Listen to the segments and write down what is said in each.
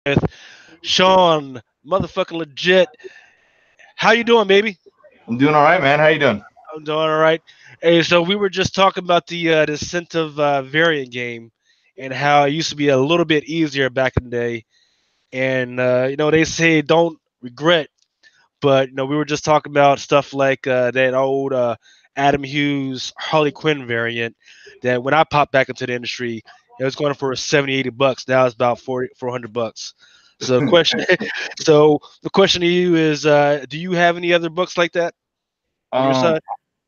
with Shaun, motherfucking legit. How you doing, baby? I'm doing all right, man. How you doing? I'm doing all right. Hey, so we were just talking about the incentive variant game and how it used to be a little bit easier back in the day. And they say don't regret, but we were just talking about stuff like that old Adam Hughes Harley Quinn variant. That when I popped back into the industry, it was going for 70, $80. Now it's about 400 bucks. So question, so the question to you is, do you have any other books like that on your Um, side?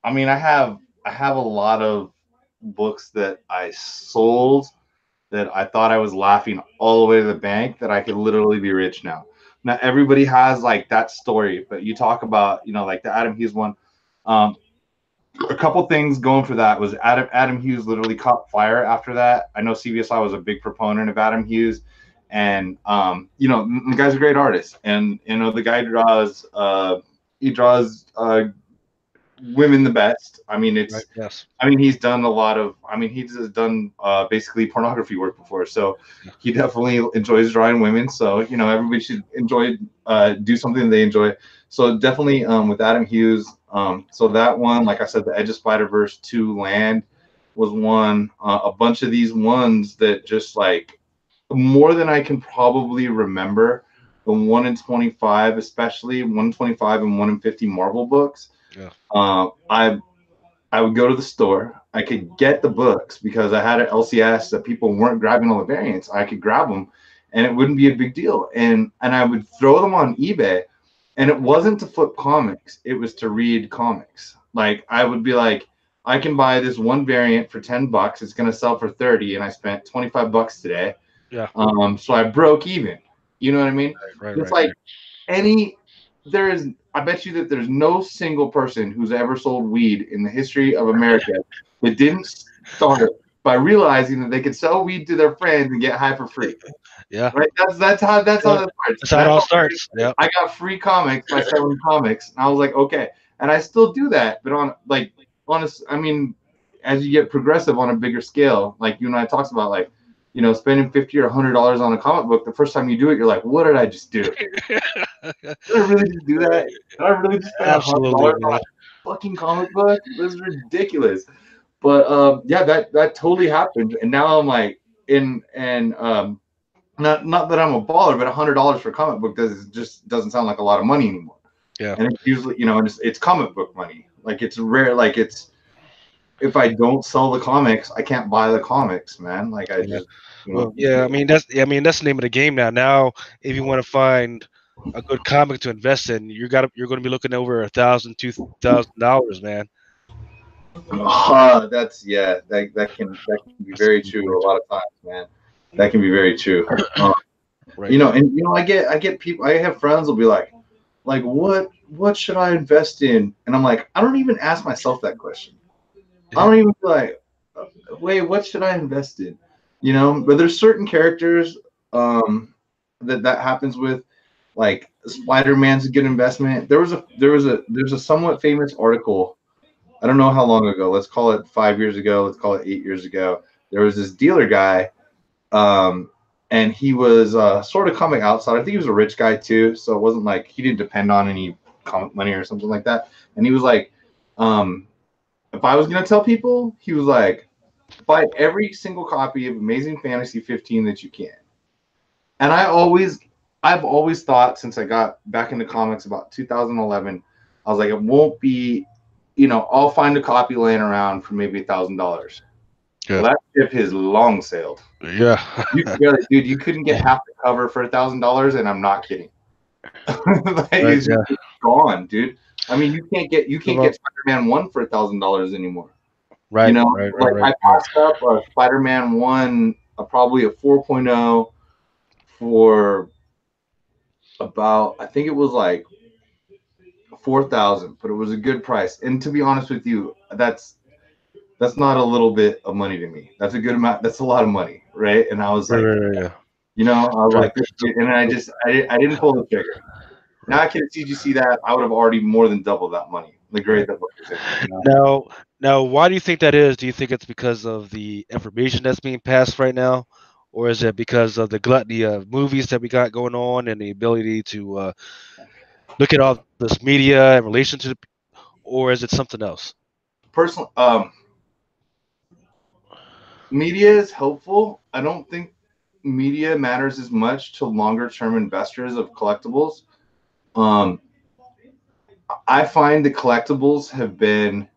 I mean, I have a lot of books that I sold that I thought I was laughing all the way to the bank that I could literally be rich now. Now everybody has like that story, but you talk about like the Adam Hughes one. Um, a couple things going for that was Adam Hughes literally caught fire after that. I know CVSI was a big proponent of Adam Hughes, and the guy's a great artist, and the guy draws women the best. I mean, Right. Yes. he's done a lot of. I mean, he's done basically pornography work before, so Yeah. he definitely enjoys drawing women. So everybody should do something they enjoy. So definitely with Adam Hughes. So that one, like I said, the Edge of Spider Verse 2 Land was one. A bunch of these ones that just like more than I can probably remember. The 1 in 25, especially 1 in 25 and 1 in 50 Marvel books. Yeah. I would go to the store. I could get the books because I had an LCS that people weren't grabbing all the variants. I could grab them, and it wouldn't be a big deal. And I would throw them on eBay, and it wasn't to flip comics. It was to read comics. Like I would be like, I can buy this one variant for $10. It's gonna sell for 30, and I spent $25 today. Yeah. So I broke even. You know what I mean? Right. It's Right. like Right. any there is I bet you that there's no single person who's ever sold weed in the history of America that didn't start by realizing that they could sell weed to their friends and get high for free. Yeah. Right? That's how Yeah. that starts. That's how it That's all how starts. Yeah. I got free comics by selling comics. And I was like, okay. And I still do that, but on like honest I mean, as you get progressive on a bigger scale, like you and I talked about like spending $50 or $100 on a comic book, the first time you do it, you're like, what did I just do? Did I really just do that? Did I really just spend a hundred Absolutely, dollars on man. a fucking comic book? This is ridiculous. But yeah, that totally happened. And now I'm like, in and not that I'm a baller, but $100 for a comic book doesn't sound like a lot of money anymore. Yeah. And it's usually it's comic book money. Like it's rare. Like it's if I don't sell the comics, I can't buy the comics, man. Like I Yeah. just Well, yeah. I mean that's the name of the game now. Now, if you want to find a good comic to invest in, you're going to be looking over $1,000, $2,000, man. that's yeah. That can be very true a lot of times, man. That can be very true. Right. And I get people. I have friends will be like what should I invest in? And I'm like, I don't even ask myself that question. I Yeah. don't even be like, wait, what should I invest in? But there's certain characters that happens with, like Spider-Man's a good investment. There's a somewhat famous article. I don't know how long ago. Let's call it 5 years ago. Let's call it 8 years ago. There was this dealer guy, um, and he was sort of coming outside. I think he was a rich guy too, so it wasn't like he didn't depend on any comic money or something like that. And he was like, um, if I was gonna tell people, he was like, buy every single copy of Amazing Fantasy 15 that you can. And I've always thought since I got back into comics about 2011, I was like, it won't be, I'll find a copy laying around for maybe $1,000. Yeah. Well, that ship has long sailed. Yeah. You could barely, dude, you couldn't get half the cover for $1,000, and I'm not kidding. Like, Right. it's Yeah. just gone, dude. I mean, you can't get Well, Spider-Man 1 for $1,000 anymore. right. Right. Right. Like Right. I passed up a Spider-Man 1, probably a 4.0 for about, I think it was like 4,000, but it was a good price. And to be honest with you, that's not a little bit of money to me. That's a good amount. That's a lot of money, right? And I was Right. like, Right. Right. Yeah. I was Right. like, and I didn't pull the trigger. Now Right. I can see that I would have already more than doubled that money. The grade Right. that book was in. Now, why do you think that is? Do you think it's because of the information that's being passed right now, or is it because of the gluttony of movies that we got going on and the ability to look at all this media in relation to the, or is it something else? Personal media is helpful. I don't think media matters as much to longer term investors of collectibles. Um, I find the collectibles have been,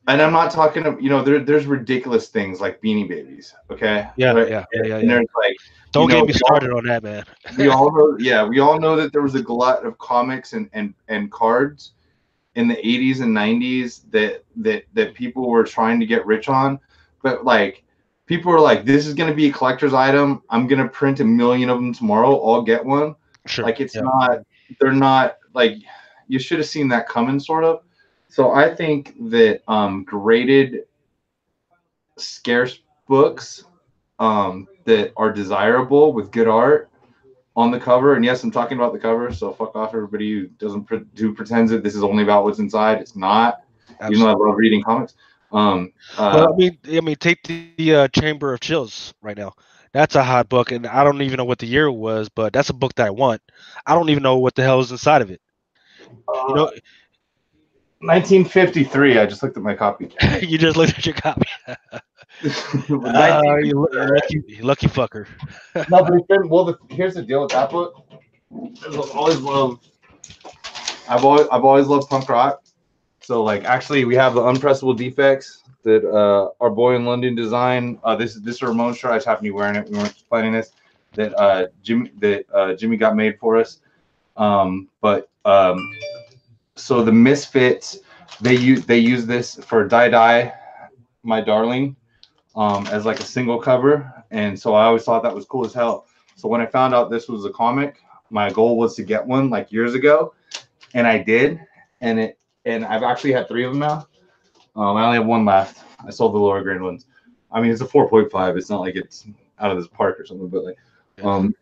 and I'm not talking of, there's ridiculous things like Beanie Babies, okay? Yeah, Right? yeah, yeah, yeah, And yeah. there's like, Don't get me started on that, man. we all know, yeah, we all know that there was a glut of comics and cards in the 80s and 90s that people were trying to get rich on, but like people were like, this is going to be a collector's item, I'm going to print a million of them tomorrow, I'll get one. Sure. Like it's Yeah. not, they're not like, you should have seen that coming, sort of. So I think that graded scarce books that are desirable with good art on the cover, and yes, I'm talking about the cover, so fuck off everybody who doesn't who pretends that this is only about what's inside. It's not. Even though I Absolutely. love reading comics. Um, Well, uh, I mean, take the Chamber of Chills right now. That's a hot book, and I don't even know what the year was, but that's a book that I want. I don't even know what the hell is inside of it. You know, 1953. I just looked at my copy. you just looked at your copy. You 1953. lucky, lucky fucker. No, but it's been well. Here's the deal with that book. I've always loved. I've always loved punk rock. So like actually we have the unpressable defects that our boy in London designed. This is a Ramon shirt. I just happened to be wearing it. We weren't planning this. That Jimmy got made for us. But so the Misfits, they use this for Die My Darling as like a single cover, and so I always thought that was cool as hell. So when I found out this was a comic, my goal was to get one like years ago, and I did, and I've actually had three of them now. I only have one left. I sold the lower grade ones. I mean, it's a 4.5. It's not like it's out of this park or something, but like, Yeah. um,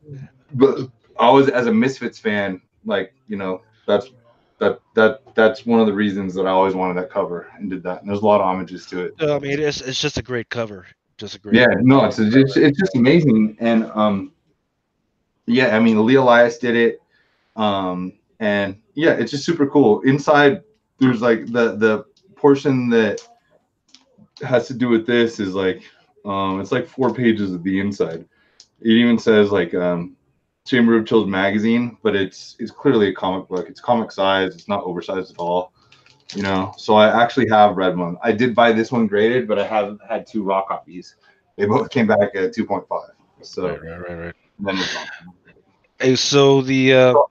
but I was as a Misfits fan, like that's one of the reasons that I always wanted that cover and did that. And there's a lot of homages to it. So, I mean, it's just a great cover. Just a great. Yeah, no, it's just amazing, and yeah, I mean, Lee Elias did it, and yeah, it's just super cool. Inside, there's like the portion that has to do with this is like, it's like 4 pages of the inside. It even says like Chamber of Chills magazine, but it's clearly a comic book. It's comic size. It's not oversized at all. So I actually have read one. I did buy this one graded, but I have had two raw copies. They both came back at 2.5. Right, So right, right, right. then it's on. Hey, so the So,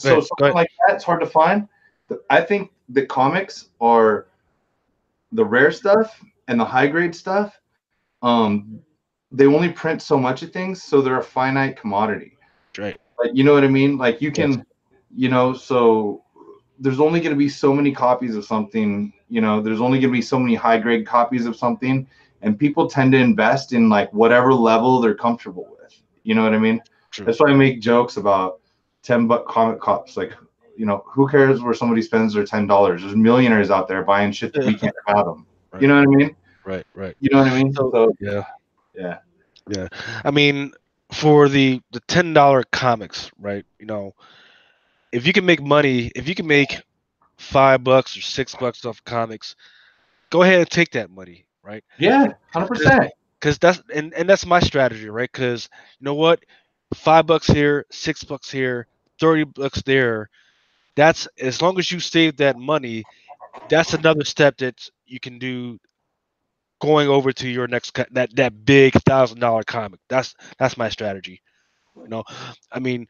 go so ahead, go something ahead. like that, it's hard to find. I think the comics are the rare stuff and the high grade stuff. Um, they only print so much of things, so they're a finite commodity. Right. Like, you know what I mean? Like you Yes. can, so there's only going to be so many copies of something. There's only going to be so many high grade copies of something, and people tend to invest in like whatever level they're comfortable with. You know what I mean? True. That's why I make jokes about $10 comic cops. Like, who cares where somebody spends their $10? There's millionaires out there buying shit that we can't fathom. You Right. know what I mean? Right. Right. You know what I mean? So So yeah, yeah, yeah. I mean, for the $10 comics, right? If you can make money, if you can make $5 or $6 off comics, go ahead and take that money, right? yeah, 100%. Because that's that's my strategy, right? Because you know what, $5 here, $6 here, $30 there. That's as long as you save that money. That's another step that you can do going over to your next that big $1,000 comic. That's my strategy. You know, I mean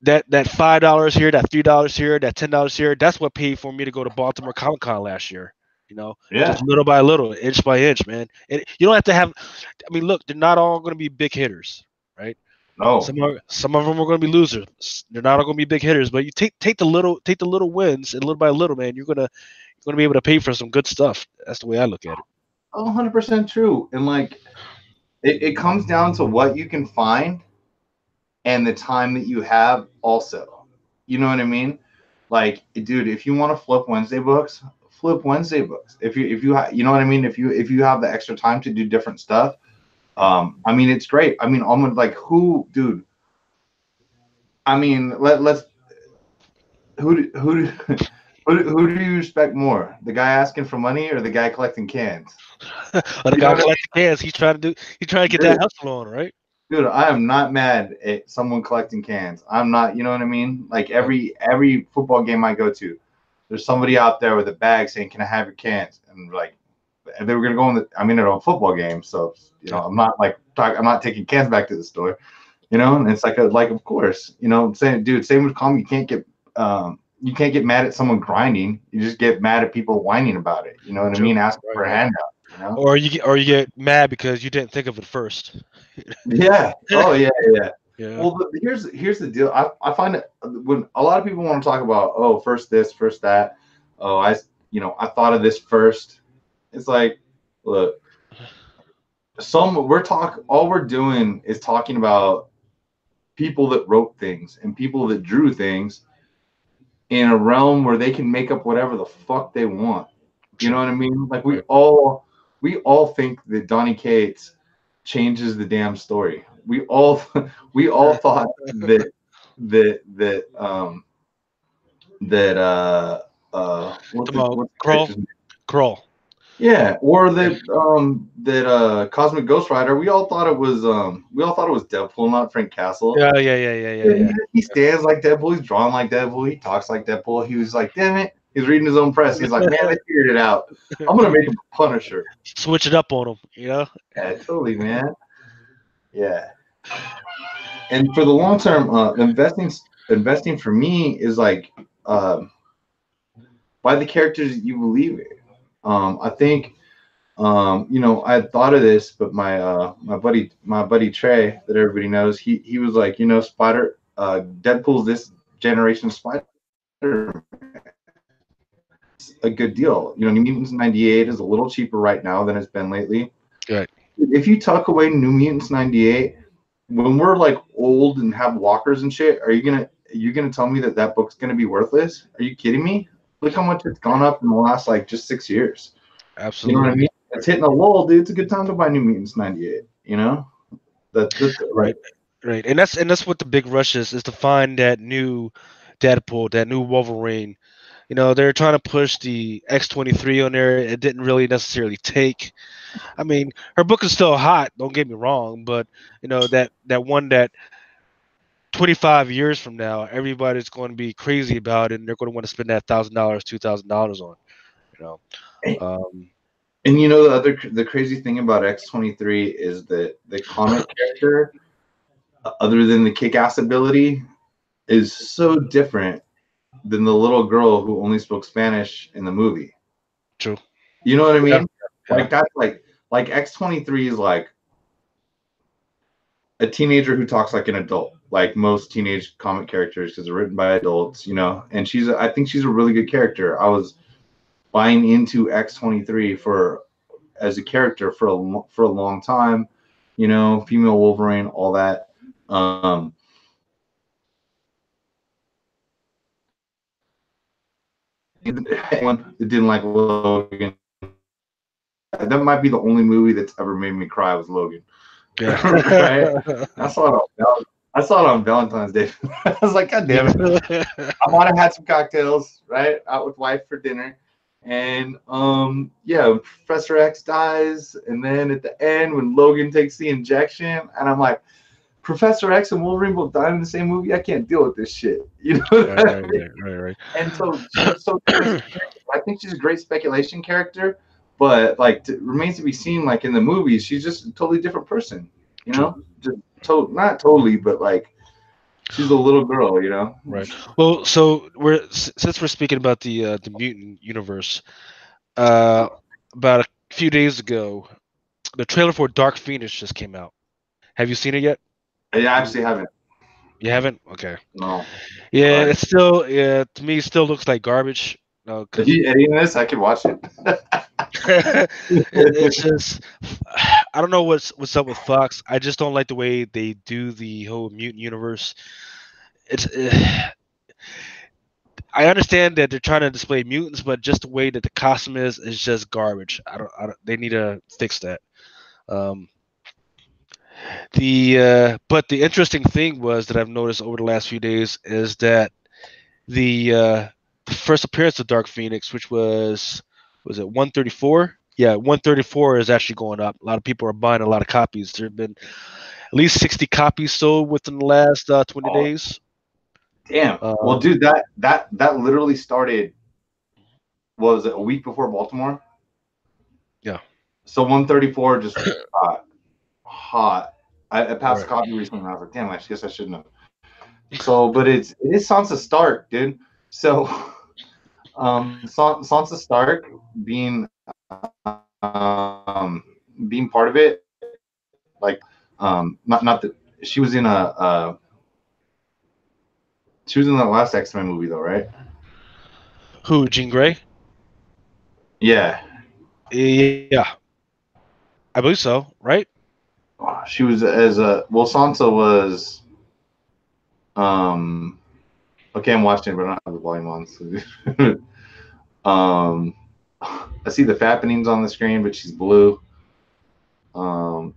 that $5 here, that $3 here, that $10 here. That's what paid for me to go to Baltimore Comic Con last year. Yeah, Just little by little, inch by inch, man. And you don't have to have. I mean, look, they're not all going to be big hitters, right? no, Some of them are going to be losers. They're not all going to be big hitters, but you take the little wins, and little by little, man, you're gonna be able to pay for some good stuff. That's the way I look at it. 100% true. And like, it comes down to what you can find and the time that you have also. You know what I mean? Like, dude, if you want to flip Wednesday books, flip Wednesday books. If you you know what I mean? If you have the extra time to do different stuff, I mean, it's great. I mean, almost like who, dude. I mean, let's who who do you respect more? The guy asking for money or the guy collecting cans? Or the You know guy what I collecting cans, he's trying to get that mean? hustle on, right? Dude, I am not mad at someone collecting cans. I'm not, you know what I mean? Like Right. every football game I go to, there's somebody out there with a bag saying, "Can I have your cans?" And like, they were gonna go in the. I mean, at a football game, so Yeah. I'm not like I'm not taking cans back to the store. And it's like of course, same dude, same with calm. You can't get mad at someone grinding. You just get mad at people whining about it. You know what I True. mean? Asking Right. for a Right. handout. You know? Or you get mad because you didn't think of it first. Yeah. Oh yeah, yeah. Yeah. Well, here's the deal. I find it when a lot of people want to talk about, oh, first this, first that. Oh, I thought of this first. It's like, look, all we're doing is talking about people that wrote things and people that drew things in a realm where they can make up whatever the fuck they want. You know True. what I mean? Like Right. we all think that Donny Cates changes the damn story. We all thought that Come on, what's the crawl, character's name? crawl. Yeah, or that Cosmic Ghost Rider. We all thought it was Deadpool, not Frank Castle. Yeah. Yeah. Yeah. Yeah. Yeah. Yeah, Yeah. he stands like Deadpool. He's drawn like Deadpool. He talks like Deadpool. He was like, damn it. He's reading his own press. He's like, man, they figured it out. I'm gonna make him a Punisher. Switch it up on them. Yeah, totally, man. Yeah. And for the long term, investing for me is like by the characters that you believe in. I think I had thought of this, but my buddy Trey, that everybody knows, he was like, Deadpool's this generation Spider-Man. It's a good deal. New Mutants 98 is a little cheaper right now than it's been lately. Right. If you tuck away New Mutants 98, when we're like old and have walkers and shit, are you gonna tell me that that book's gonna be worthless? Are you kidding me? Look how much it's gone up in the last like just 6 years. You know what I Absolutely. mean? It's hitting a lull, dude. It's a good time to buy New Mutants 98. That's like Right. Right. And that's what the big rush is to find that new Deadpool, that new Wolverine. They're trying to push the X-23 on there. It didn't really necessarily take. I mean, her book is still hot. Don't get me wrong, but that one that 25 years from now, everybody's going to be crazy about it, and they're going to want to spend that $1,000, $2,000 on. You know, um, and the crazy thing about X-23 is that the comic character, other than the kick-ass ability, is so different than the little girl who only spoke Spanish in the movie. true. You know what I Yeah. mean? Yeah. Like that's like X-23 is like a teenager who talks like an adult, like most teenage comic characters, because they're written by adults. And I think she's a really good character. I was buying into X-23 for as a character for a long time. Female Wolverine, all that. Anyone that didn't like Logan, that might be the only movie that's ever made me cry was Logan. Yeah. Right? I saw it on I saw it on Valentine's Day. I was like, God damn it. I might have had some cocktails, right? Out with wife for dinner. And yeah, Professor X dies, and then at the end when Logan takes the injection, and I'm like, Professor X and Wolverine both died in the same movie. I can't deal with this shit. You know Right, what I right, mean? right, right, right. And so she's so I think she's a great speculation character, but like remains to be seen. Like in the movies, she's just a totally different person. True. Just not totally, but like she's a little girl. Right. Well, so since we're speaking about the mutant universe, uh, about a few days ago, the trailer for Dark Phoenix just came out. Have you seen it yet? I actually haven't. You haven't? Okay. No. Yeah, But it's still, yeah, to me, it still looks like garbage. No, if because you editing this, I could watch it. it's just, I don't know what's up with Fox. I just don't like the way they do the whole mutant universe. It's I understand that they're trying to display mutants, but just the way that the costume is just garbage. I don't they need to fix that. Um, But the interesting thing was that I've noticed over the last few days is that the first appearance of Dark Phoenix, which was it 134? Yeah, 134 is actually going up. A lot of people are buying a lot of copies. There have been at least 60 copies sold within the last 20 Oh, days. damn. Well, Um, dude, that literally started, what was it, a week before Baltimore? yeah, So 134 just got hot. I passed a right. copy recently and I was like, damn, I guess I shouldn't have. So, but it is Sansa Stark, dude. So, Sansa Stark being being part of it, like, not that she was in she was in the last X-Men movie though, right? Who? Jean Grey? Yeah, Yeah, I believe so. Right? she was as a well. Sansa was um. Okay, I'm watching it, but I don't have the volume on. So. I see the fappenings on the screen, but she's blue. Um,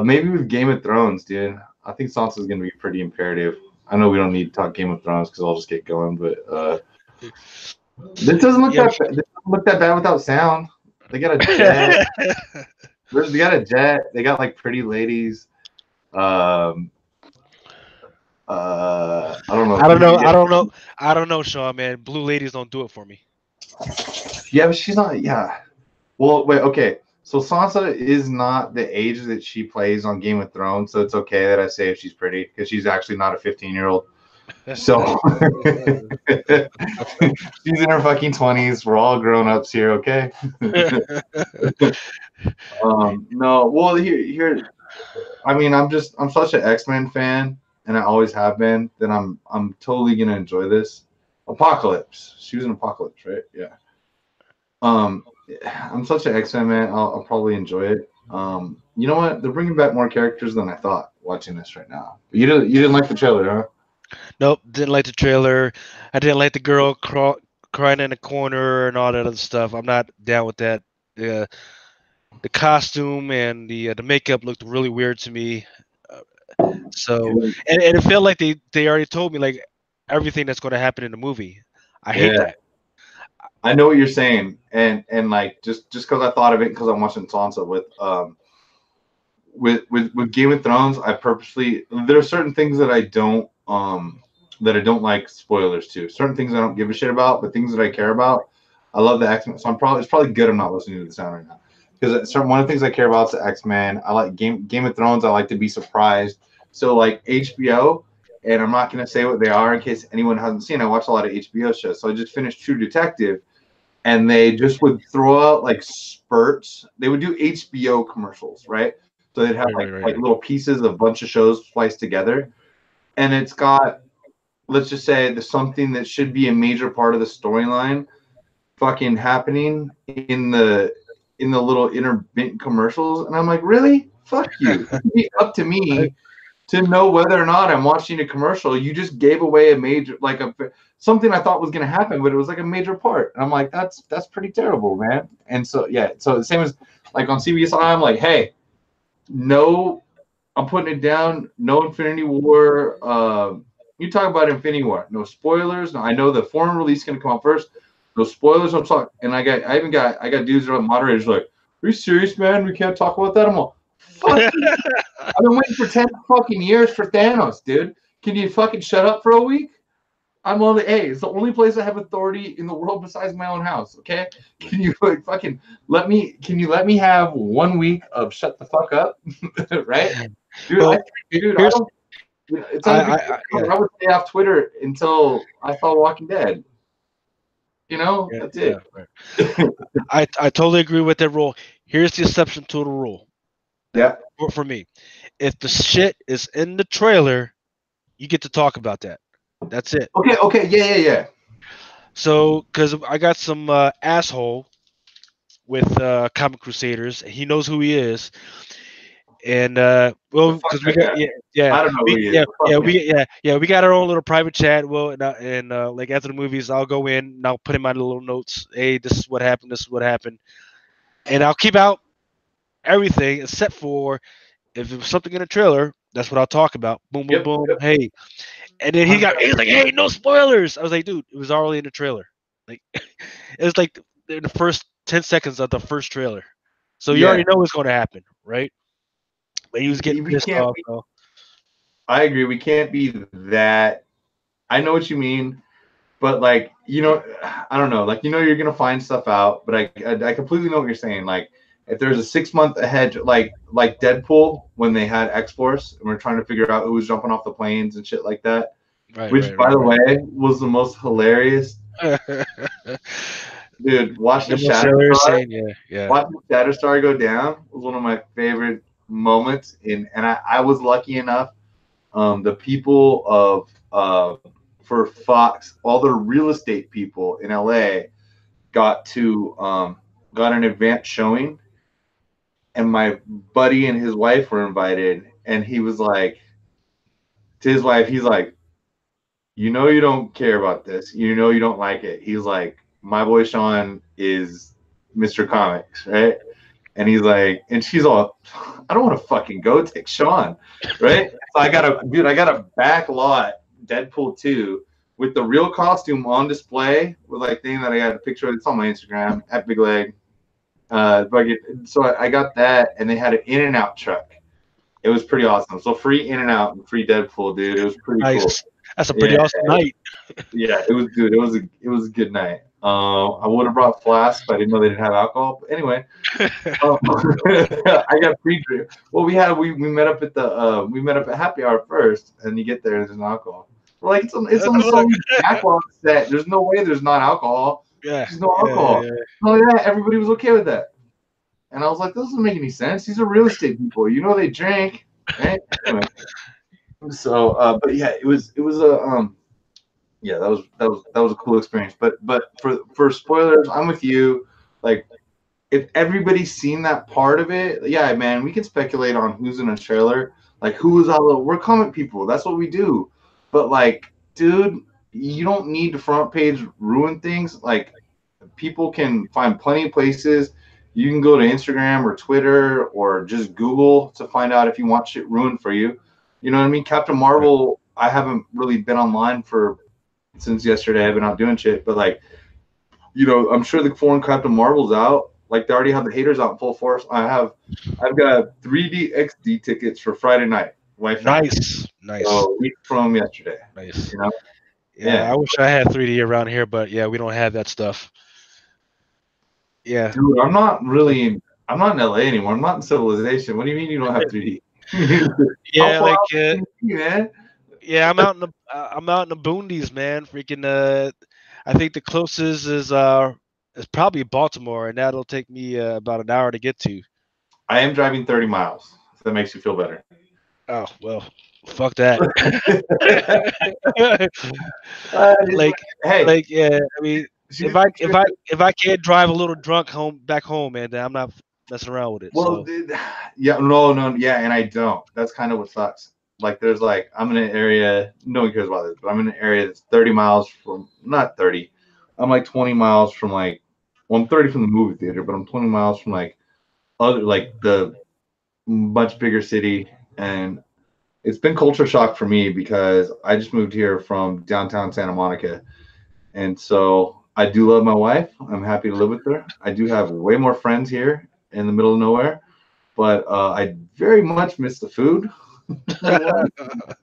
maybe with Game of Thrones, dude. I think Sansa's gonna be pretty imperative. I know we don't need to talk Game of Thrones because I'll just get going, but this doesn't look Yeah. that bad. This doesn't look that bad without sound. They got a jet. They got a jet. They got like pretty ladies. Um, I don't know. I don't Who do know. you I get? don't know. I don't know, Shaun. Man, blue ladies don't do it for me. Yeah, but she's not. Yeah. Well, wait. Okay. So Sansa is not the age that she plays on Game of Thrones, so it's okay that I say if she's pretty because she's actually not a 15-year-old. So she's in her fucking 20s. We're all grown ups here, okay? No. Well, here. I mean, I'm such an X-Men fan, and I always have been. That I'm totally gonna enjoy this. Apocalypse. She was in Apocalypse, right? Yeah. Um, I'm such an X-Men man. I'll probably enjoy it. You know what? They're bringing back more characters than I thought watching this right now. You didn't like the trailer, huh? Nope, didn't like the trailer. I didn't like the girl crying in the corner and all that other stuff. I'm not down with that. The the costume and the makeup looked really weird to me. Uh, so and it felt like they already told me like everything that's going to happen in the movie. I hate Yeah, that. I know what you're saying, and like just because I thought of it because I'm watching Sansa with Game of Thrones, I purposely there are certain things that I don't like spoilers to. Certain things I don't give a shit about, but things that I care about, I love the X Men. So it's probably good I'm not listening to the sound right now because one of the things I care about is the X Men. I like Game of Thrones. I like to be surprised. So like HBO, and I'm not gonna say what they are in case anyone hasn't seen. I watch a lot of HBO shows, so I just finished True Detective, and they just would throw out like spurts. They would do HBO commercials, right? So they'd have Right, right, right, like right. little pieces of a bunch of shows spliced together, and it's got, let's just say, the something that should be a major part of the storyline fucking happening in the little intermittent commercials, and I'm like, really? Fuck you. It should be up to me to know whether or not I'm watching a commercial. You just gave away a major, like a something I thought was going to happen, but it was like a major part. And I'm like, that's pretty terrible, man. And so yeah, so the same as like on CBS, I'm like, hey, no, I'm putting it down. No Infinity War. You talk about Infinity War. No spoilers. No, I know the foreign release is going to come out first. No spoilers. I'm talking, and I got dudes that are moderators like, are you serious, man? We can't talk about that. I'm like, fuck you. I've been waiting for 10 fucking years for Thanos, dude. Can you fucking shut up for a week? I'm only hey, it's the only place I have authority in the world besides my own house. Okay, can you like, fucking let me? Can you let me have 1 week of shut the fuck up, right, dude? Well, Dude, I here's don't. It's not a big deal. yeah, I would stay off Twitter until I saw Walking Dead. You know, yeah, that's yeah. it. Right. I totally agree with that rule. Here's the exception to the rule that Yeah. for me. If the shit is in the trailer, you get to talk about that. That's it. Okay. Okay. Yeah. Yeah. Yeah. So, because I got some asshole with Comic Crusaders, he knows who he is, and But well, fuck because we that got guy. yeah, I don't know who he is, but fuck him. we got our own little private chat. Well, and like after the movies, I'll go in and I'll put in my little notes. Hey, this is what happened. This is what happened, and I'll keep out. everything except for if it was something in the trailer. That's what I'll talk about. Boom, boom, Yep. boom. Hey, and then he was like, "Hey, no spoilers." I was like, "Dude, it was already in the trailer. Like, it was like in the first 10 seconds of the first trailer, so you already Yeah. know what's going to happen, right?" But he was getting We pissed can't. off. Though. I agree. We can't be that. I know what you mean, but like I don't know. Like you're gonna find stuff out, but I completely know what you're saying. Like if there's a 6 month ahead, like Deadpool when they had X Force and we're trying to figure out who was jumping off the planes and shit like that. Right, Which, right, by right, the way, was the most hilarious. right. Dude, The most hilarious scene, yeah, yeah. Watching Shatterstar go down was one of my favorite moments. And I was lucky enough. The people of for Fox, all the real estate people in LA got to got an advance showing, and my buddy and his wife were invited, and he was like to his wife, he's like, you don't care about this, you don't like it. He's like, my boy Shaun is Mr. Comics, right? And he's like, and she's all, I don't want to fucking go take Shaun, right? So I got a back lot Deadpool 2 with the real costume on display with like thing that I got a picture of. It's on my Instagram at Big Leg. So I got that, and they had an In and Out truck. It was pretty awesome. So free In and Out and free Deadpool, dude. It was pretty cool. Nice. That's a pretty Yeah, awesome night. yeah, it was good. It was a good night. I would have brought flasks, but I didn't know they didn't have alcohol. But anyway, I got free drink. Well, we met up at the we met up at happy hour first, and you get there, there's no alcohol. We're like, it's on the Sony backlog set. There's no way there's not alcohol. Yeah, There's no yeah, alcohol. yeah, Oh yeah, everybody was okay with that. And I was like, this doesn't make any sense. These are real estate people. They drink, right? Anyway, so but yeah, it was a yeah, that was a cool experience. But for spoilers, I'm with you. Like if everybody's seen that part of it, yeah, man, we can speculate on who's in a trailer, like who was all. We're comic people. That's what we do. But like, dude, you don't need to front page ruin things. Like, people can find plenty of places. You can go to Instagram or Twitter or just Google to find out if you want shit ruined for you. You know what I mean? Captain yeah. Marvel. I haven't really been online for since yesterday. I've been out doing shit, but like I'm sure the foreign Captain Marvel's out. Like they already have the haters out in full force. I've got 3D XD tickets for Friday night. Wife and I. Nice, nice, So a week from yesterday. nice. You know? Yeah, Yeah, I wish I had 3D around here, but yeah, we don't have that stuff. Yeah, dude. I'm not in LA anymore. I'm not in civilization. What do you mean you don't have 3D? How yeah, far like out can you see, man? yeah, I'm out in the boonies, man. Freaking I think the closest is probably Baltimore, and that'll take me about an hour to get to. I am driving 30 miles. If that makes you feel better. Oh well, fuck that. It's like hey, like yeah, I mean, she's expensive. if I can't drive a little drunk home back home, man, then I'm not messing around with it. Well, So yeah, no, no, yeah, and I don't. That's kind of what sucks. Like, there's like, I'm in an area, no one cares about this, but I'm in an area that's 30 miles from, not 30, I'm like 20 miles from like, well, I'm 30 from the movie theater, but I'm 20 miles from like the much bigger city. And it's been culture shock for me because I just moved here from downtown Santa Monica. And so I do love my wife. I'm happy to live with her. I do have way more friends here in the middle of nowhere, but I very much miss the food. For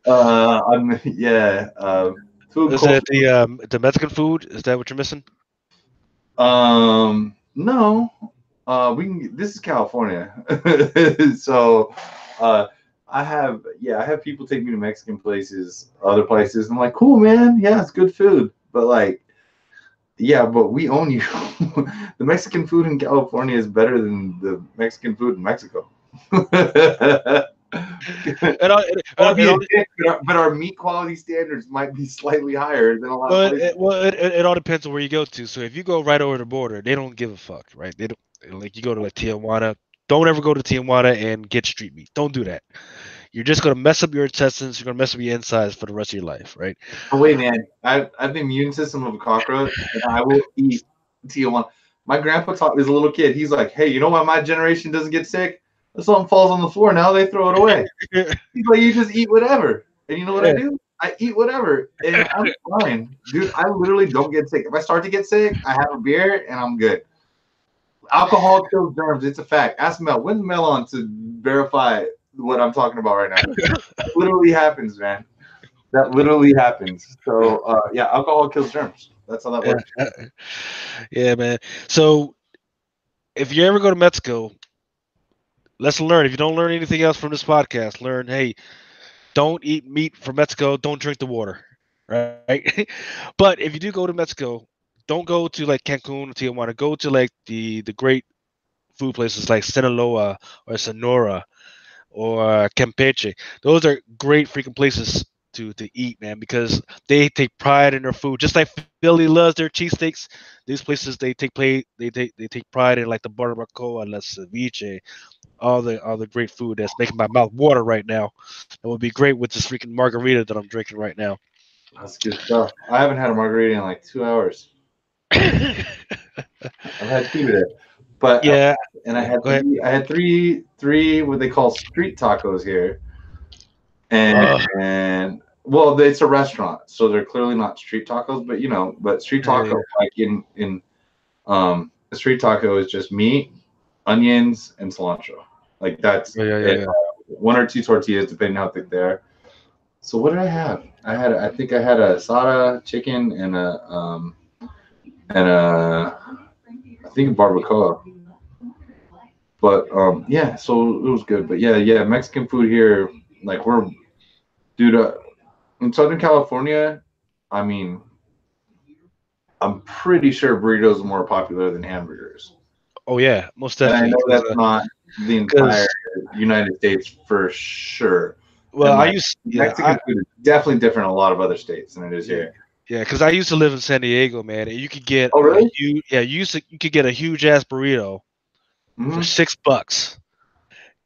one, yeah, food is it culture. the Mexican food? Is that what you're missing? No, we can. This is California, so uh, I have people take me to Mexican places, other places. I'm like, cool, man. Yeah, it's good food, but like, yeah, but we own you. The Mexican food in California is better than the Mexican food in Mexico. It all, I'll be it a all dick, but our meat quality standards might be slightly higher than a lot of places. it all depends on where you go to. So if you go right over the border, they don't give a fuck, right? They don't like you go to like Tijuana. Don't ever go to Tijuana and get street meat. Don't do that. You're just gonna mess up your intestines. You're gonna mess up your insides for the rest of your life, right? Oh, wait, man, I have the immune system of a cockroach, and I will eat Tijuana. My grandpa taught me as a little kid. He's like, hey, you know why my generation doesn't get sick? If something falls on the floor, now they throw it away. He's like, you just eat whatever. And you know what I Yeah. do? I eat whatever, and I'm fine, dude. I literally don't get sick. If I start to get sick, I have a beer and I'm good. Alcohol kills germs. It's a fact. Ask Mel. When's Mel on to verify what I'm talking about right now? That literally happens, man. That literally happens. So yeah, alcohol kills germs. That's how that Yeah. works. Yeah, man. So if you ever go to Mexico, let's learn. If you don't learn anything else from this podcast, learn, hey, don't eat meat from Mexico. Don't drink the water, right? But if you do go to Mexico, don't go to like Cancun or Tijuana. Go to like the great food places like Sinaloa or Sonora or Campeche. Those are great freaking places to eat, man, because they take pride in their food. Just like Philly loves their cheesesteaks, these places they take pride in like the barbacoa, la ceviche, all the great food that's making my mouth water right now. That would be great with this freaking margarita that I'm drinking right now. That's good stuff. I haven't had a margarita in like 2 hours. I've had two today, but Yeah, and I yeah. had Go ahead. three. I had three what they call street tacos here, Oh, and well, it's a restaurant, so they're clearly not street tacos. But but street yeah, taco yeah, like in a street taco is just meat, onions, and cilantro. Like that's yeah, yeah, yeah, it. yeah. One or two tortillas, depending how thick they are. So what did I have? I think I had a asada chicken and I think a barbacoa. But yeah, so it was good. But yeah, Mexican food here, like dude, in Southern California, I mean, I'm pretty sure burritos are more popular than hamburgers. Oh yeah, most And I definitely. know that's not the entire Because United States for sure. well, And I like used yeah, Mexican food is definitely different in a lot of other states than it is yeah, here. yeah, because I used to live in San Diego, man, and you could get Oh, a really? huge yeah, you could get a huge ass burrito for Mm-hmm. $6.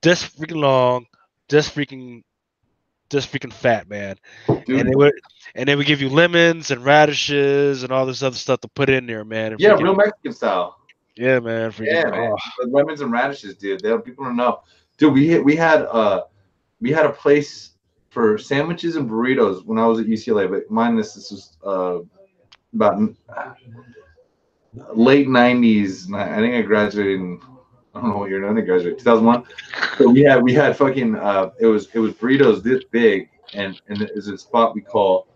This freaking long, this freaking this freaking fat, man. And Dude, they would give you lemons and radishes and all this other stuff to put in there, man. And yeah, freaking real Mexican style. yeah, man, Yeah, freaking man. oh The lemons and radishes, dude. People don't know. Dude, we had a place for sandwiches and burritos when I was at UCLA, but mine this was about late '90s. I think I graduated in I don't know what year I graduated 2001. So we had fucking it was burritos this big and it was a spot we call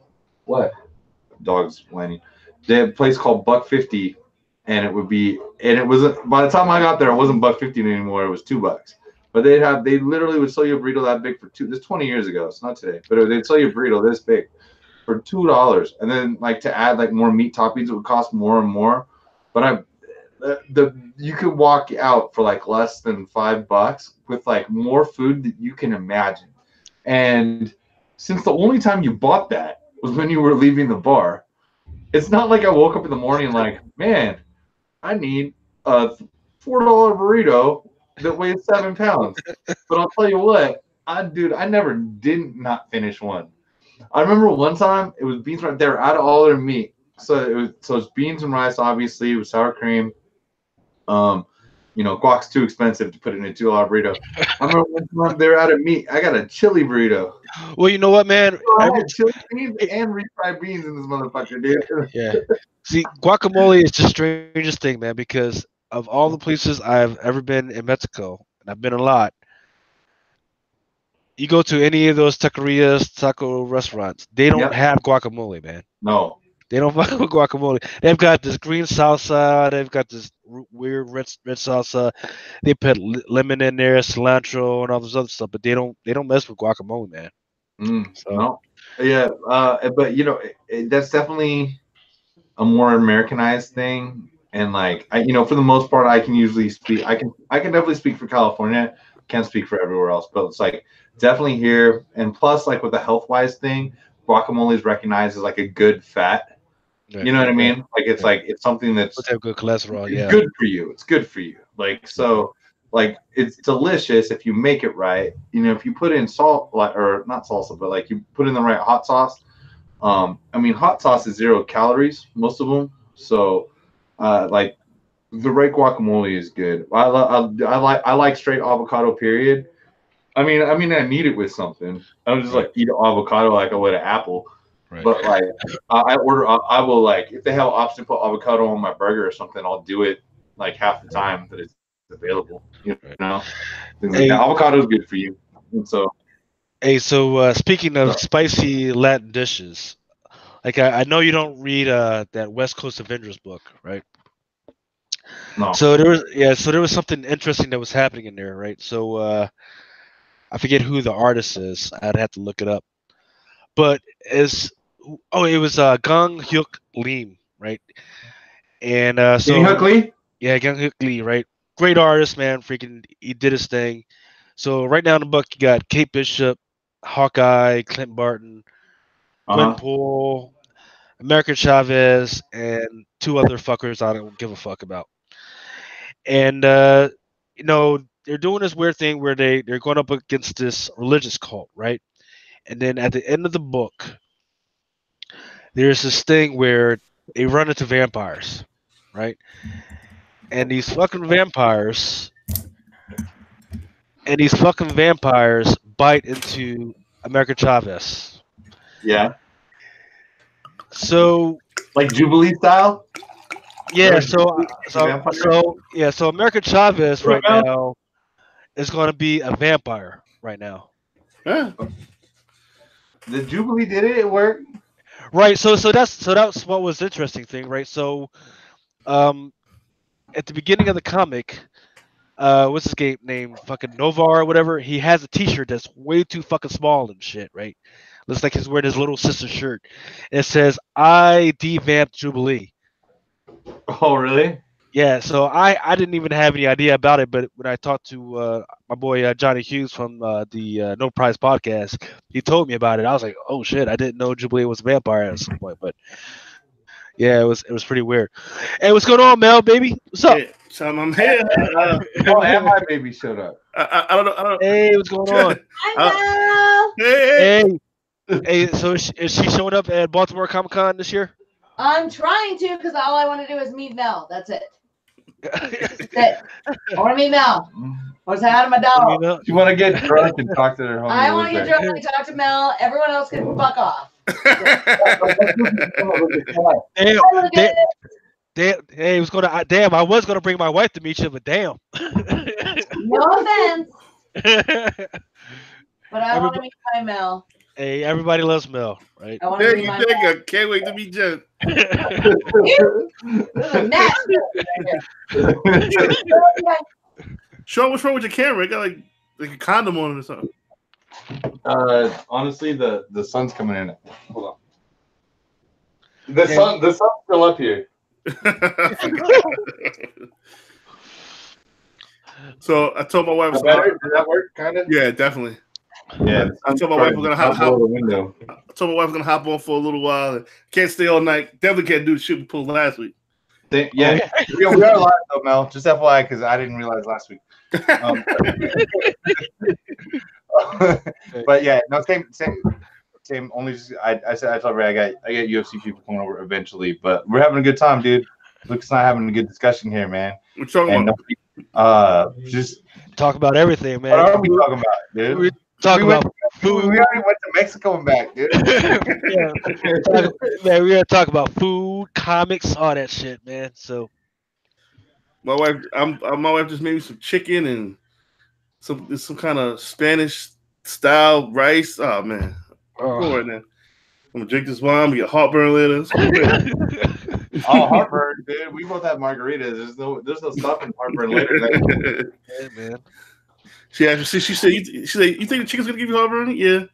what dogs whining. They had a place called Buck 50, and it wasn't by the time I got there it wasn't Buck 50 anymore. It was $2. But they literally would sell you a burrito that big for two. This 20 years ago. It's not today, but they'd sell you a burrito this big for $2, and then like to add like more meat toppings, it would cost more and more. But the you could walk out for like less than $5 with like more food that you can imagine. And since the only time you bought that was when you were leaving the bar, it's not like I woke up in the morning like, man, I need a $4 burrito that weighs 7 pounds. But I'll tell you what, I never didn't not finish one. I remember one time it was beans right there out of all their meat. So it's beans and rice, obviously, with sour cream. Um, guac's too expensive to put in a $2 burrito. I remember one time they were out of meat. I got a chili burrito. well, you know what, man? So I had chili beans and refried beans in this motherfucker, dude. Yeah. See, guacamole is the strangest thing, man, because of all the places I've ever been in Mexico, and I've been a lot. You go to any of those taquerias, taco restaurants, they don't Yep. have guacamole, man. No. They don't fuck with guacamole. They've got this green salsa. They've got this weird red salsa. They put lemon in there, cilantro, and all this other stuff. But they don't mess with guacamole, man. So No. Yeah. But that's definitely a more Americanized thing. And like for the most part, I can usually speak. I can definitely speak for California. Can't speak for everywhere else, but it's like definitely here. And plus, like with the health wise thing, guacamole is recognized as like a good fat. yeah, You know what I yeah, mean? yeah. It's something Let's that's have good cholesterol. it's Yeah. good for you. It's good for you. Like so, like it's delicious if you make it right. If you put in salt, like or not salsa, but like you put in the right hot sauce. I mean, hot sauce is 0 calories, most of them. So, like The right guacamole is good. I like straight avocado. Period. I need it with something. I don't just Right. like eat an avocado like I would an apple. Right. But like I will like if they have an option to put avocado on my burger or something, I'll do it like half the time that it's available. Right. Things like that. Hey, Avocado is good for you. And so hey. So speaking no, of spicy Latin dishes, like I know you don't read that West Coast Avengers book, right? no. So there was something interesting that was happening in there, right? So I forget who the artist is. I'd have to look it up. But as it was Gang Hyuk Lim, right? And Kenny so Huckley? yeah, Gang Hyuk Lee, right? Great artist, man. Freaking, he did his thing. So right now in the book, you got Kate Bishop, Hawkeye, Clint Barton, Uh-huh. Gwenpool, American Chavez, and two other fuckers I don't give a fuck about. And they're doing this weird thing where they're going up against this religious cult, right? And then at the end of the book, there's this thing where they run into vampires, right? And these fucking vampires bite into America Chavez. Yeah. So Like Jubilee style? yeah, Remember so Jubilee, the so vampire? so yeah, so America Chavez Right right now? now is going to be a vampire right now. Yeah. The Jubilee did it, it worked. Right. So that's what was the interesting thing, right? So um at the beginning of the comic, what's his game name? Fucking Novar or whatever. He has a T-shirt that's way too fucking small and shit, right? Looks like he's wearing his little sister shirt. It says, "I devamped Jubilee." Oh really? Yeah, so I didn't even have any idea about it, but when I talked to my boy Johnny Hughes from the No Prize podcast, he told me about it. I was like, "Oh shit, I didn't know Jubilee was a vampire at some point." But yeah, it was pretty weird. Hey, what's going on, Mel, baby? What's up? Yeah. So I'm here. Oh, and my baby showed up. I don't know. I don't. Hey, what's going on? Hi, Mel. Hey. Hey, so is she showing up at Baltimore Comic Con this year? I'm trying to because all I want to do is meet Mel. That's it. That's it. I want to meet Mel. I want to say hi to my dog. You want to get drunk and talk to their homie? I want to get drunk and talk to Mel. Everyone else can fuck off. Damn, Have a damn, good- hey, damn, I was gonna bring my wife to meet you, but damn. No offense, but I want to meet my Mel. Hey, everybody loves Mel, right? I want to Thank meet you, my thank Mel. you. Can't wait to meet Jen. This is a nasty right here. Shaun, what's wrong with your camera? It got like a condom on it or something. Honestly, the sun's coming in. Hold on. The sun's still up here. So I told my wife. Did that work? Kind of. Yeah, definitely. Yeah. I told my wife we're gonna hop. the window. I told my wife we're gonna hop on for a little while. Can't stay all night. Definitely can't do the shit we pulled last week. Yeah, we are live though, Mel. Just FYI, because I didn't realize last week. But yeah, no, same. Only just I told Ray I got UFC people coming over eventually, but we're having a good time, dude. Luke's not having a good discussion here, man. We're talking about just talk about everything, man. what are we talking about, dude? We talk about food. We already went to Mexico and back, dude. Yeah, man, we're gonna talk about food, comics, all that shit, man. So my wife. My wife just made me some chicken and some kind of Spanish style rice. Oh man, right now. I'm gonna drink this wine. I'm gonna get heartburn later. Oh, heartburn, dude. We both have margaritas. There's no stuff in heartburn later. yeah, man. She said, you think the chicken's gonna give you heartburn? Yeah.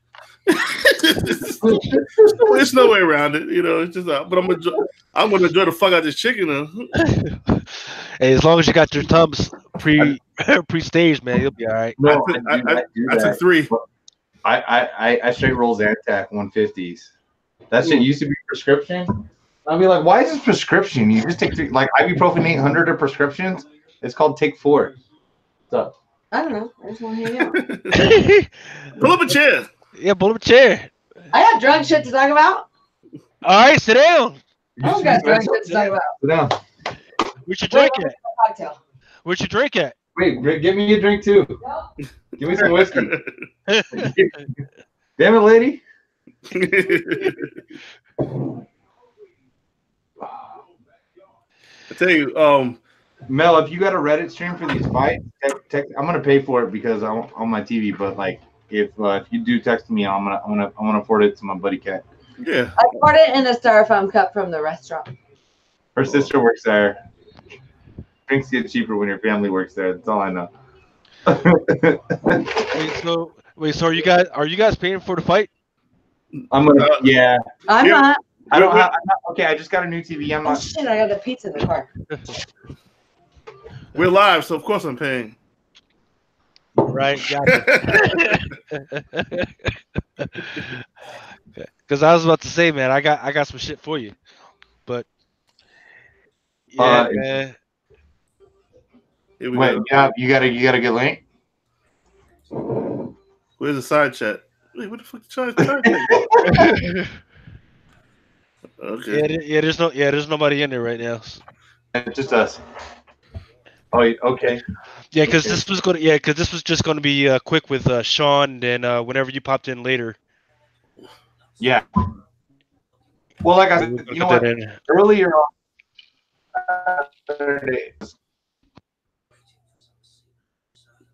There's no way around it, you know. It's just, but I'm gonna enjoy the fuck out of this chicken. Though. Hey, as long as you got your thumbs pre-staged, man, you'll be all right. No, I took 3. I straight roll Zantac 150s. That shit used to be prescription. I'll be like, why is this prescription? You just take 3, like ibuprofen 800 of prescriptions. It's called Take 4. What's up? I don't know. I just want to hang out. Pull up a chair. Yeah, pull up a chair. I got drunk shit to talk about. All right, sit down. I don't got drunk shit to talk about. Sit down. What you drinking? cocktail. Where'd you drink at? Wait, give me a drink too. No. Give me some whiskey. Damn it, lady. I tell you, Mel, if you got a Reddit stream for these fights, I'm gonna pay for it because I'm on my TV. But like, if you do text me, I'm gonna forward it to my buddy Kat. yeah. I poured it in a styrofoam cup from the restaurant. Her sister works there. Drinks get cheaper when your family works there. That's all I know. Wait, so are you guys paying for the fight? I'm gonna. Yeah. I'm Yeah. not. I don't have. Okay, I just got a new TV. I'm Oh not. shit! I got a pizza in the car. We're live, so of course I'm paying. Right, gotcha. Because I was about to say, man, I got some shit for you, but yeah, man. Here we Wait, go. yeah, you got a good link. Where's the side chat? Wait, what the fuck? Okay. There's nobody in there right now. It's just us. Oh, okay. Yeah, because this was just gonna be quick with Shaun, and whenever you popped in later. Yeah. Well, like I said, you know what? Earlier on Saturday.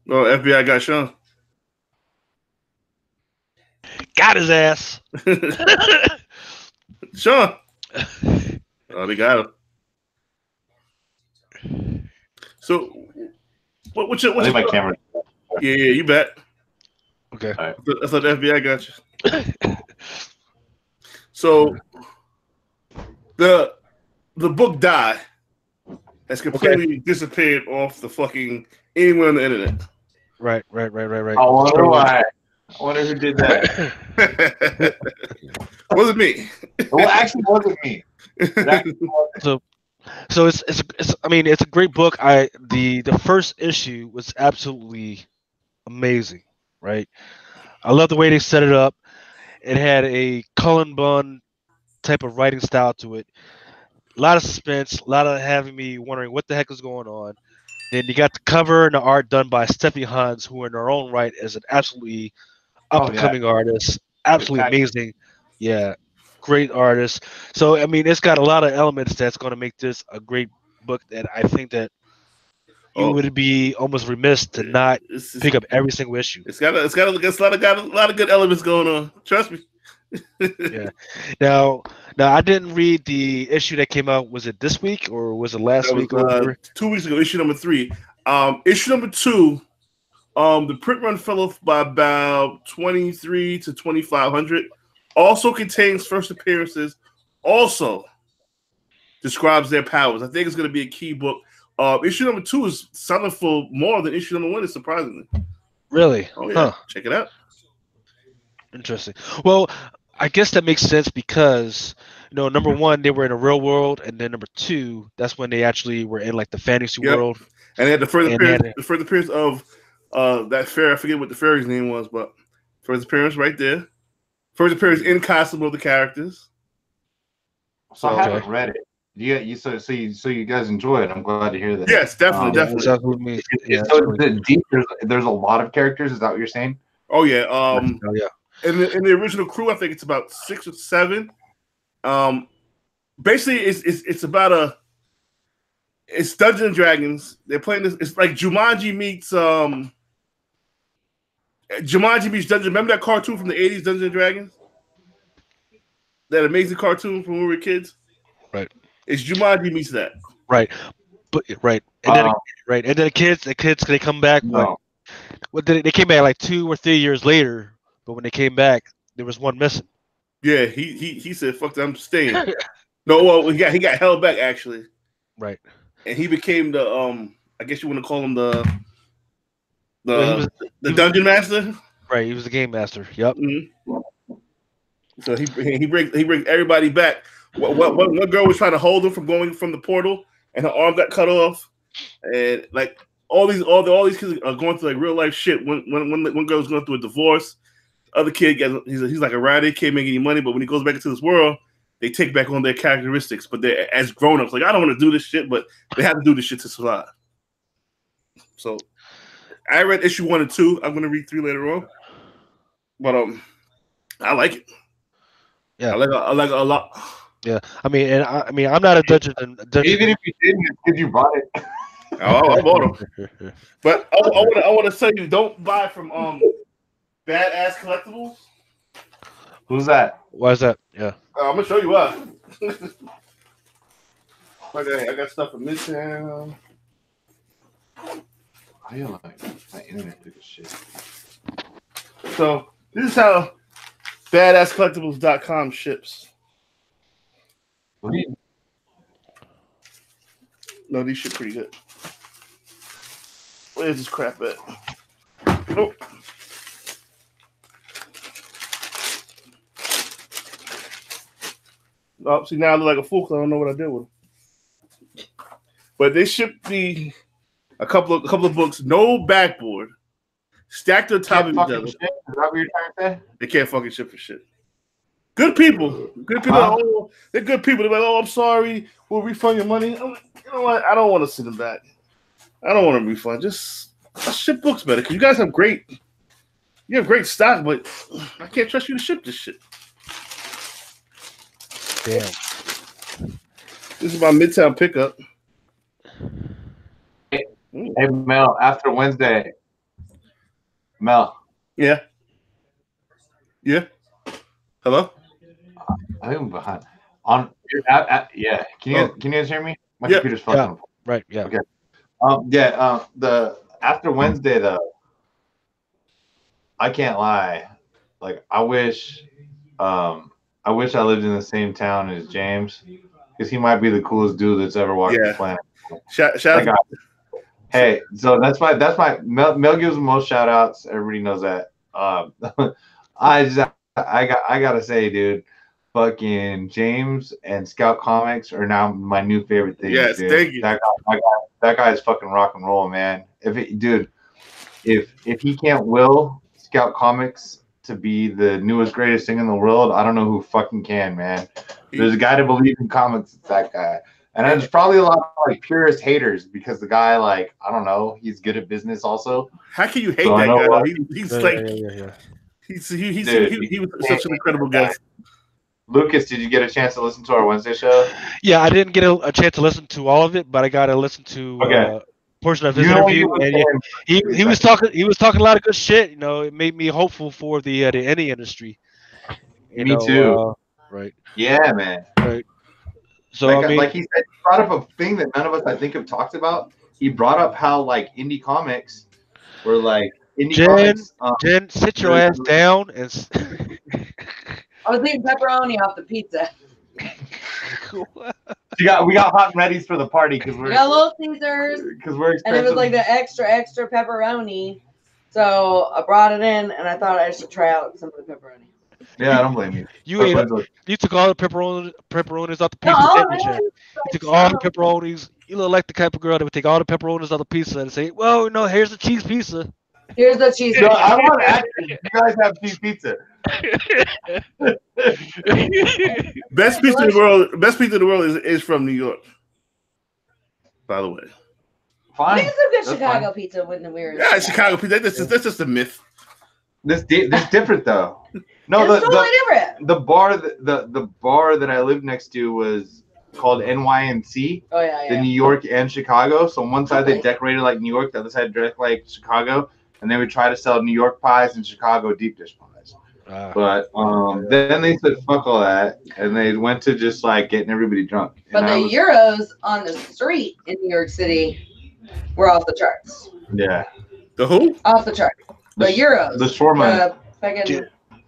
Oh, FBI got Shaun. Got his ass. Shaun. Oh, they got him. So, what's your I think my camera. Yeah, you bet. Okay. All right. That's what the FBI got you. So, the book Die has completely disappeared off the fucking anywhere on the internet. Right. I wonder why. I wonder who did that. Wasn't me. Well, actually, wasn't me. So it's I mean, it's a great book. The first issue was absolutely amazing, right? I love the way they set it up. It had a Cullen Bunn type of writing style to it. A lot of suspense, a lot of having me wondering what the heck is going on. Then you got the cover and the art done by Stephanie Hans, who in her own right is an absolutely up and coming artist, absolutely amazing. Yeah, great artist. So I mean, it's got a lot of elements that's going to make this a great book. That I think that you would be almost remiss to not pick up every single issue. It's got a lot of good elements going on. Trust me. Yeah. Now I didn't read the issue that came out. Was it this week or was it last week? 2 weeks ago. Issue number 3. Issue number 2. The print run fell off by about 23 to 2,500. Also contains first appearances. Also describes their powers. I think it's going to be a key book. Issue number 2 is selling for more than issue number 1. Surprisingly. Really? Oh yeah. Check it out. Interesting. Well, I guess that makes sense because number 1 they were in a real world, and then number 2 that's when they actually were in like the fantasy world. And they had the first appearance of that fairy. I forget what the fairy's name was, but first appearance right there. First appearance in costume of the characters. So I haven't read it. So you guys enjoy it. I'm glad to hear that. Yes, definitely. So it's deep. There's a lot of characters. Is that what you're saying? Oh yeah. In the original crew, I think it's about 6 or 7. Basically, it's about it's Dungeons and Dragons. They're playing this. It's like Jumanji meets Dungeons. Remember that cartoon from the 80s, Dungeons and Dragons? That amazing cartoon from when we were kids. Right. It's Jumanji meets that. Right. But and then the kids they come back. No. They came back like 2 or 3 years later, but when they came back, there was one missing. Yeah, he said, "Fuck that, I'm staying." No, well, he got held back actually. Right. And he became the I guess you want to call him the dungeon master. Right, he was the game master. Yep. Mm-hmm. So he brings everybody back. One girl was trying to hold him from going from the portal, and her arm got cut off, and like all these kids are going through like real life shit. One girl's going through a divorce. The other kid he's like a writer, can't make any money, but when he goes back into this world, they take back on their characteristics, but they're as grown-ups. Like, I don't want to do this shit, but they have to do this shit to survive. So I read issue 1 and 2. I'm gonna read 3 later on. But I like it. Yeah, I like it a lot. Yeah, I mean, I'm not a Dungeon. Even if you didn't, it's because you bought it. I bought them. But I want to say, don't buy from Badass Collectibles. Who's that? Why is that? Yeah. I'm gonna show you why. Okay, I got stuff from Midtown. I feel like my internet took a shit. So this is how BadassCollectibles.com ships. No, these shit pretty good. Where's this crap at? Oh. Oh, see, now I look like a fool because I don't know what I did with them. But they shipped me a couple of books, no backboard, stacked on top of each other. Is that what you're trying to say? They can't fucking ship for shit. Good people. Good people. Oh, they're good people. They're like, oh, I'm sorry. We'll refund your money. I'm like, you know what? I don't want to send them back. I don't want to refund. Just ship books better because you guys have great stock, but I can't trust you to ship this shit. Damn. This is my Midtown pickup. Hey, Mel, after Wednesday. Mel. Yeah. Yeah. Hello? I think I'm behind. Yeah. Can you guys hear me? My computer's fucking. Yeah. Right. Yeah. Okay. The after Wednesday though, I can't lie. Like I wish I lived in the same town as James, because he might be the coolest dude that's ever walked the planet. Shout out. Hey, so that's my Mel gives the most shout outs. Everybody knows that. I gotta say, dude, fucking James and Scout Comics are now my new favorite thing. Yes, dude. thank you. That guy is fucking rock and roll, man. If he can't will Scout Comics to be the newest greatest thing in the world, I don't know who fucking can, man. There's a guy to believe in comics. It's that guy. And there's probably a lot of like purist haters because the guy, like, I don't know, he's good at business also. How can you hate that guy? He's like, he was such an incredible guest. Lucas, did you get a chance to listen to our Wednesday show? Yeah, I didn't get a chance to listen to all of it, but I got to listen to a portion of his interview. And he was talking a lot of good shit. You know, it made me hopeful for the indie industry. Me too. Right. Yeah, man. Right. So like he said, he brought up a thing that none of us I think have talked about. He brought up how like indie comics were like comics. Jen, sit your ass down and. I was eating pepperoni off the pizza. we got hot and ready's for the party because we got Little Caesars and it was like the extra pepperoni. So I brought it in and I thought I should try out some of the pepperoni. Yeah, I don't blame you. You took all the pepperonis off the pizza. You took all the pepperonis. You look like the type of girl that would take all the pepperonis off the pizza and say, "Well, no, here's the cheese pizza." Here's the cheese. No, I want to ask you. You guys have cheese pizza. Best pizza in the world. Best pizza in the world is from New York. By the way, fine. There's some good Chicago pizza when the weird. Yeah, Chicago pizza. That's just a myth. This different though. No, it's totally different. The bar that I lived next to was called NYNC. Oh yeah. In New York and Chicago. So on one side they decorated like New York, the other side decorated like Chicago, and they would try to sell New York pies and Chicago deep dish pies. But then they said fuck all that, and they went to just like getting everybody drunk. But the gyros on the street in New York City were off the charts. Yeah. The who? Off the charts. The gyros. The shawarma.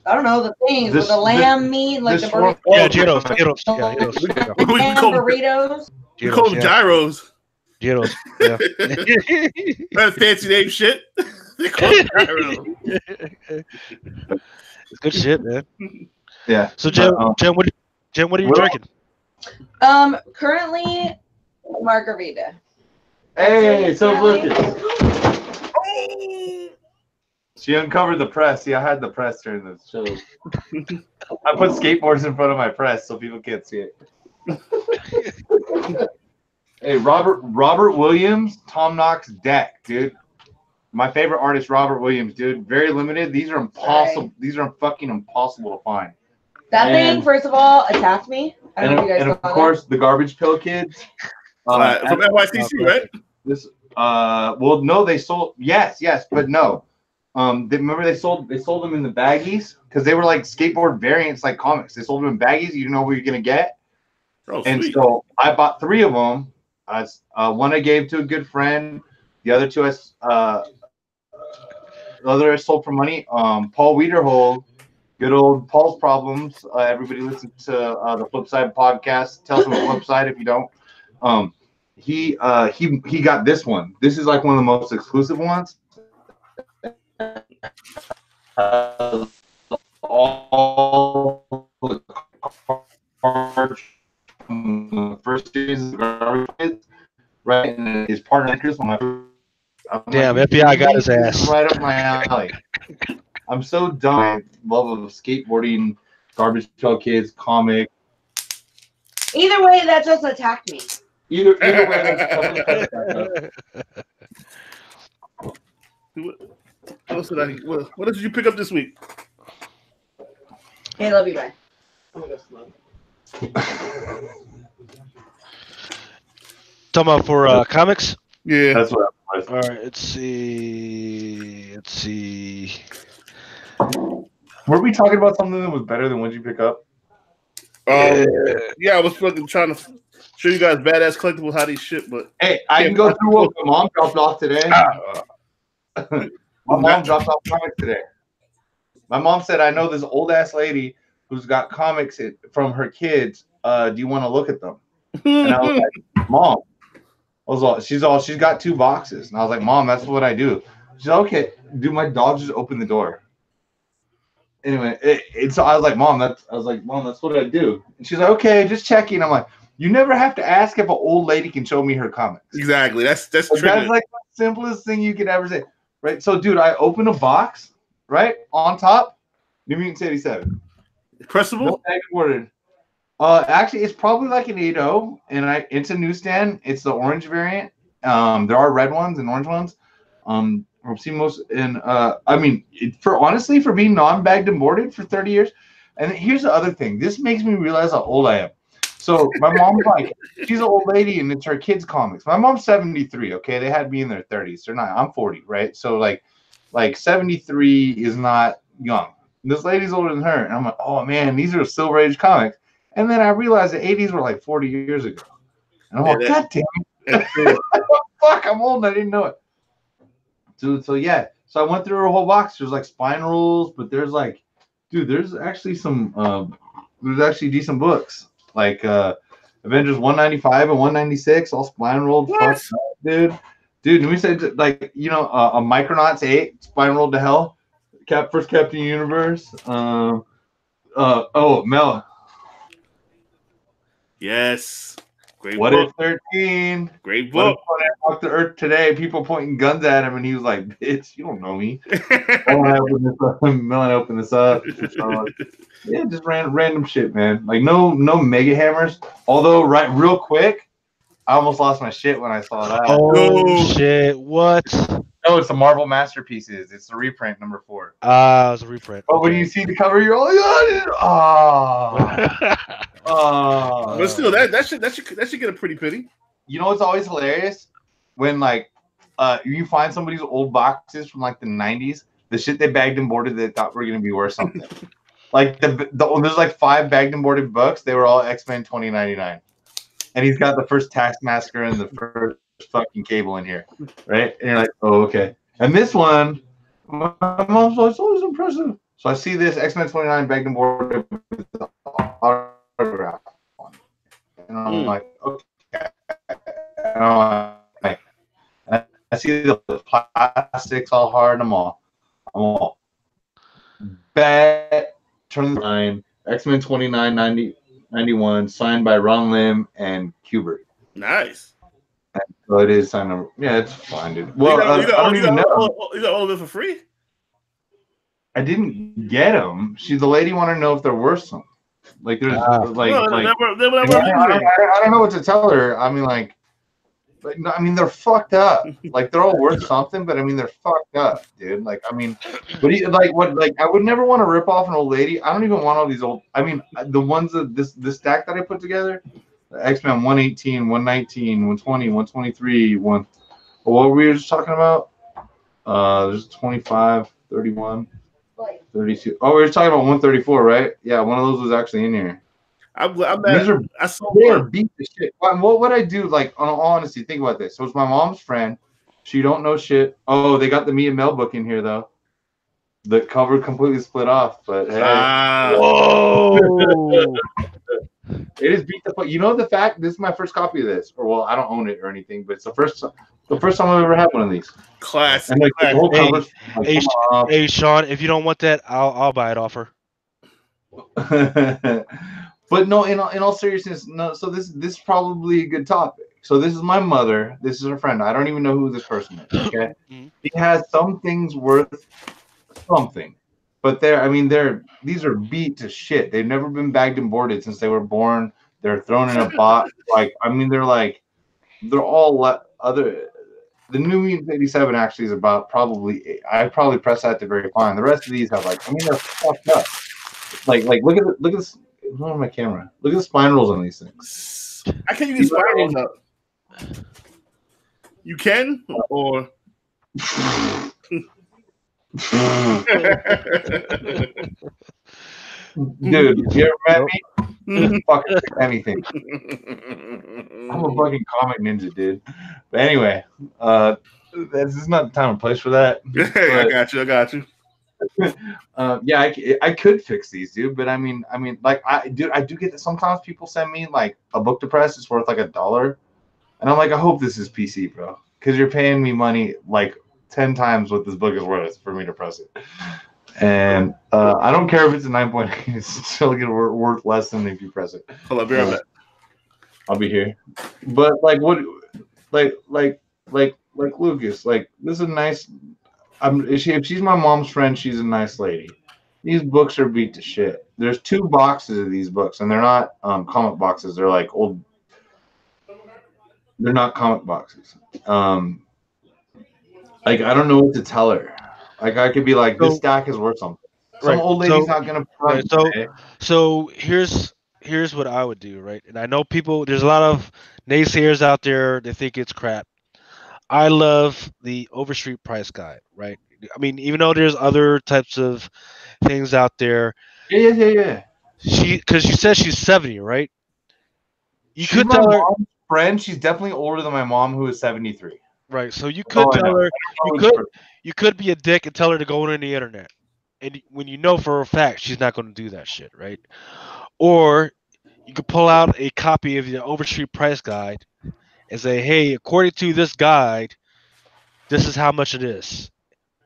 I don't know the things with the lamb meat, like the burrito. Yeah, gyros. We burritos. We call them gyros. Gyros. Yeah. That's fancy name shit. They call them gyros. It's good shit, man. Yeah. So Jen, what are you drinking? Currently margarita. Hey, so Lucas. She uncovered the press. See, I had the press during the show. I put skateboards in front of my press so people can't see it. Hey, Robert Williams, Tom Knox deck, dude. My favorite artist, Robert Williams, dude. Very limited. These are impossible. Sorry. These are fucking impossible to find. That thing, first of all, attacked me. I don't know if you guys and saw of that. course, the Garbage Pail Kids. From NYCC, right? This. Well, no, they sold. Yes, but no. Remember they sold them in the baggies because they were like skateboard variants, like comics. They sold them in baggies. You know what you're gonna get. Oh, and sweet. So I bought 3 of them. One I gave to a good friend. The other 2 the other I sold for money. Paul Wiederhold, good old Paul's Problems. Everybody listen to the Flip Side podcast. Tell us about Flip Side if you don't. He got this one. This is like one of the most exclusive ones. All the cards from the first series of Garbage Kids, right? And his partner interest when Damn, FBI got his ass. Right up my alley. I'm so done. Love of skateboarding, Garbage Pail Kids, comic. Either way, that just attacked me. Either way, what else did you pick up this week? Hey, love you, bye. Talking about for comics? Yeah. That's what I was. All right, let's see. Were we talking about something that was better than what you pick up? Yeah, I was fucking trying to show you guys badass collectibles how these ship, but Hey, I can go through what my mom dropped off today. My mom dropped off comics today. My mom said, "I know this old ass lady who's got comics from her kids. Do you want to look at them?" And I was like, "Mom." She's got 2 boxes, and I was like, "Mom, that's what I do." She's like, "Okay." Do my dog just open the door? Anyway, so I was like, "Mom, that's what I do." And she's like, "Okay, just checking." I'm like, "You never have to ask if an old lady can show me her comics." Exactly. That's That's like the simplest thing you could ever say, right? So, dude, I open a box, right on top, New Mutants 87. Pressable. No tag ordered. Actually, it's probably like an 8.0, and it's a newsstand. It's the orange variant. There are red ones and orange ones. I've seen most in. For being non-bagged and boarded for 30 years. And here's the other thing. This makes me realize how old I am. So my mom's like, she's an old lady, and it's her kids' comics. My mom's 73. Okay, they had me in their 30s. They're not. I'm 40, right? So like 73 is not young. This lady's older than her, and I'm like, oh man, these are Silver Age comics. And then I realized the 80s were like 40 years ago. And I'm like, God damn it. Fuck, I'm old and I didn't know it. So yeah. So I went through her whole box. There's like spine rules, but there's like, dude, there's actually decent books. Like Avengers 195 and 196, all spine rolled. Fuck, dude. Dude, let me say, like, a Micronauts 8, spine rolled to hell. First Captain Universe. Mel. Yes. Great What book. If 13? Great book. When I walked the earth today, people pointing guns at him, and he was like, "Bitch, you don't know me." I opened this up. Yeah, just random shit, man. Like no mega hammers. Although, real quick, I almost lost my shit when I saw that. Oh shit! What? No, it's the Marvel Masterpieces. It's the reprint number 4. It was a reprint. But when you see the cover, you're like, But still, that should get a pretty penny. You know what's always hilarious? When you find somebody's old boxes from like the 90s, the shit they bagged and boarded they thought were gonna be worth something. Like there's like 5 bagged and boarded books. They were all X-Men 2099, and he's got the first Taskmaster and the first fucking Cable in here, right? And you're like, oh okay. And this one, my mom's like, oh, it's impressive. So I see this X-Men 29 bagged and boarded with the autograph on it. And I'm like, okay. And I'm like, I see the plastics all hard. I'm all bet. Turn the line. X-Men 29 91 signed by Ron Lim and Kubert. Nice. So it is signed. Yeah, it's fine, dude. Well, you got all of it for free? I didn't get them. The lady wanted to know if they're worth something. Like there's like No, like they were I, never written there. I don't know what to tell her. I mean like no, I mean they're fucked up. Like they're all worth something, but I mean they're fucked up, dude. Like I mean, but like what? Like I would never want to rip off an old lady. I don't even want all these old. I mean the ones that this stack that I put together, X-Men 118, 119, 120, 123, one. What were we just talking about? There's 25, 31, 32. Oh, we were talking about 134, right? Yeah, one of those was actually in here. These are I saw they are one. beat the shit. What would I do? Like, on all honesty, think about this. So it's my mom's friend. She don't know shit. Oh, they got the Me and Mel book in here though. The cover completely split off, but hey, Whoa! it is beat the fuck. You know the fact. This is my first copy of this, or well, I don't own it or anything, but it's the first time I've ever had one of these. Classic. And like the whole Hey, cover's like, hey, come on. hey, Shaun, if you don't want that, I'll buy it off her. But no, in all seriousness, no. So this is probably a good topic. So this is my mother. This is her friend. I don't even know who this person is. Okay, he has some things worth something, but these are beat to shit. They've never been bagged and boarded since they were born. They're thrown in a box. Like I mean, they're all other. The New Mutants 87 actually is about probably. I probably press that to very fine. The rest of these have like I mean they're fucked up. Like look at this. Look at my camera. Look at the spine rolls on these things. I can't use spirals up. You can or Dude, you ever met me? Fucking anything. I'm a fucking comic ninja, dude. But anyway, this is not the time and place for that. I got you. Yeah, I could fix these, dude. But I mean, like I do get that sometimes people send me like a book to press. It's worth like $1, and I'm like, I hope this is PC, bro, because you're paying me money like 10 times what this book is worth for me to press it. And I don't care if it's a 9.8; it's still gonna worth less than if you press it. Hold up, be right back. I'll be here. But like what, like Lucas, like this is a nice. If she's my mom's friend, she's a nice lady. These books are beat to shit. There's 2 boxes of these books, and they're not comic boxes. They're like old. They're not comic boxes. Like I don't know what to tell her. Like I could be like, this stack is worth something. Some old lady's not gonna. So here's what I would do, right? And I know people. There's a lot of naysayers out there. They think it's crap. I love the Overstreet price guide, right? I mean, even though there's other types of things out there. Yeah. Because you said she's 70, right? She's could tell her mom's friend. She's definitely older than my mom, who is 73. Right. So you could tell her. You could be a dick and tell her to go on the internet, and when you know for a fact she's not going to do that shit, right? Or you could pull out a copy of the Overstreet price guide and say, hey, according to this guide, this is how much it is.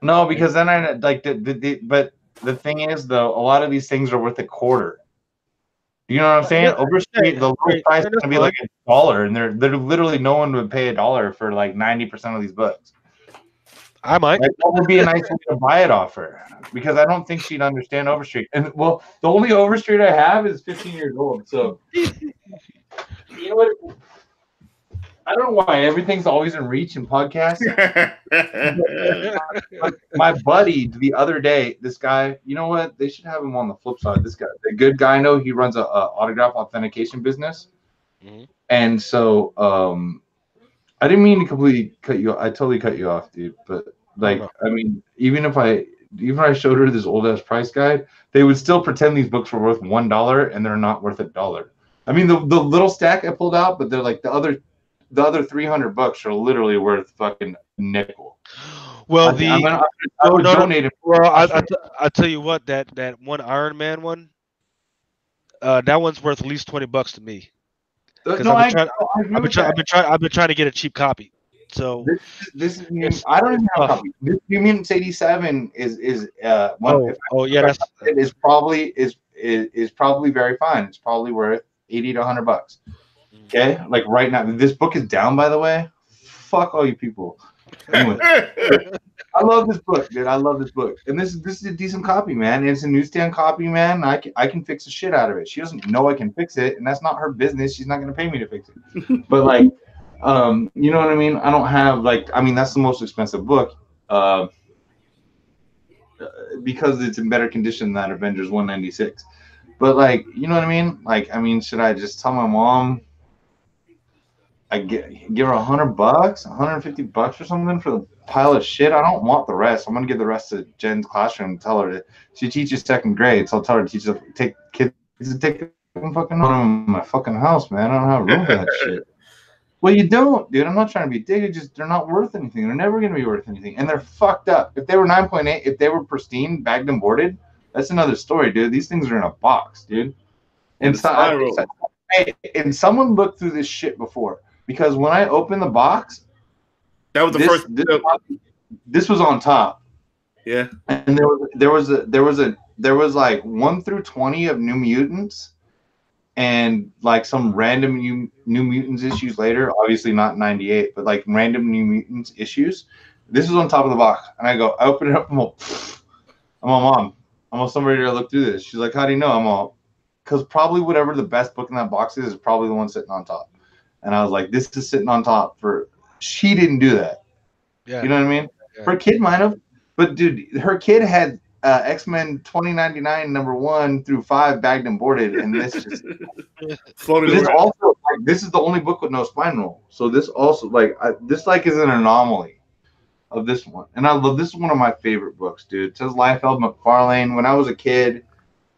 No, because then I like but the thing is though, a lot of these things are worth $0.25. You know what I'm saying? Overstreet, the low price is gonna be like $1, and they're literally no one would pay $1 for like 90% of these books. I might. Like, that would be a nice way to buy it off her, because I don't think she'd understand Overstreet. And well, the only Overstreet I have is 15 years old. So you know what? I don't know why everything's always in reach in podcasts. my buddy the other day, this guy, you know what? They should have him on the flip side. This guy, the good guy, I know he runs a autograph authentication business. Mm-hmm. And so I didn't mean to completely cut you off. I totally cut you off, dude. But like, I mean, even if I showed her this old ass price guide, they would still pretend these books were worth $1 and they're not worth $1. I mean, the little stack I pulled out, but they're like the other 300 bucks are literally worth fucking nickel. Well, I would donate it. Well, I tell you what, that one Iron Man one, that one's worth at least $20 to me. Because I've been trying to get a cheap copy. So this I don't even have a copy. This New Mutants 87 is probably very fine. It's probably worth $80 to $100. Okay, like right now, this book is down. By the way, fuck all you people. Anyway, I love this book, dude. I love this book, and this is a decent copy, man. It's a newsstand copy, man. I can fix the shit out of it. She doesn't know I can fix it, and that's not her business. She's not gonna pay me to fix it. But like, you know what I mean? I don't have like, I mean, that's the most expensive book, because it's in better condition than Avengers 196. But like, you know what I mean? Like, I mean, should I just tell my mom? Give her $100, $150 or something for the pile of shit. I don't want the rest. I'm gonna give the rest to Jen's classroom and tell her to. She teaches second grade, so I'll tell her to take kids to take fucking home in my fucking house, man. I don't have room for that shit. Well, you don't, dude. I'm not trying to be digging. Just they're not worth anything. They're never gonna be worth anything, and they're fucked up. If they were 9.8, if they were pristine, bagged and boarded, that's another story, dude. These things are in a box, dude. And and someone looked through this shit before. Because when I opened the box, that was the first. This was on top. Yeah, and there was like 1 through 20 of New Mutants, and like some random New Mutants issues later. Obviously not 98, but like random New Mutants issues. This was on top of the box, and I open it up. I'm all, Mom. I'm all, somebody to look through this. She's like, how do you know? I'm all, because probably whatever the best book in that box is probably the one sitting on top. And I was like, this is sitting on top for. She didn't do that. Yeah. You know what I mean? Yeah. Her kid might have, but dude, her kid had X-Men 2099 number 1 through 5 bagged and boarded, and this just floated. This also like, this is the only book with no spine roll. So this also like this like is an anomaly of this one, and I love this is one of my favorite books, dude. It says Liefeld McFarlane. When I was a kid,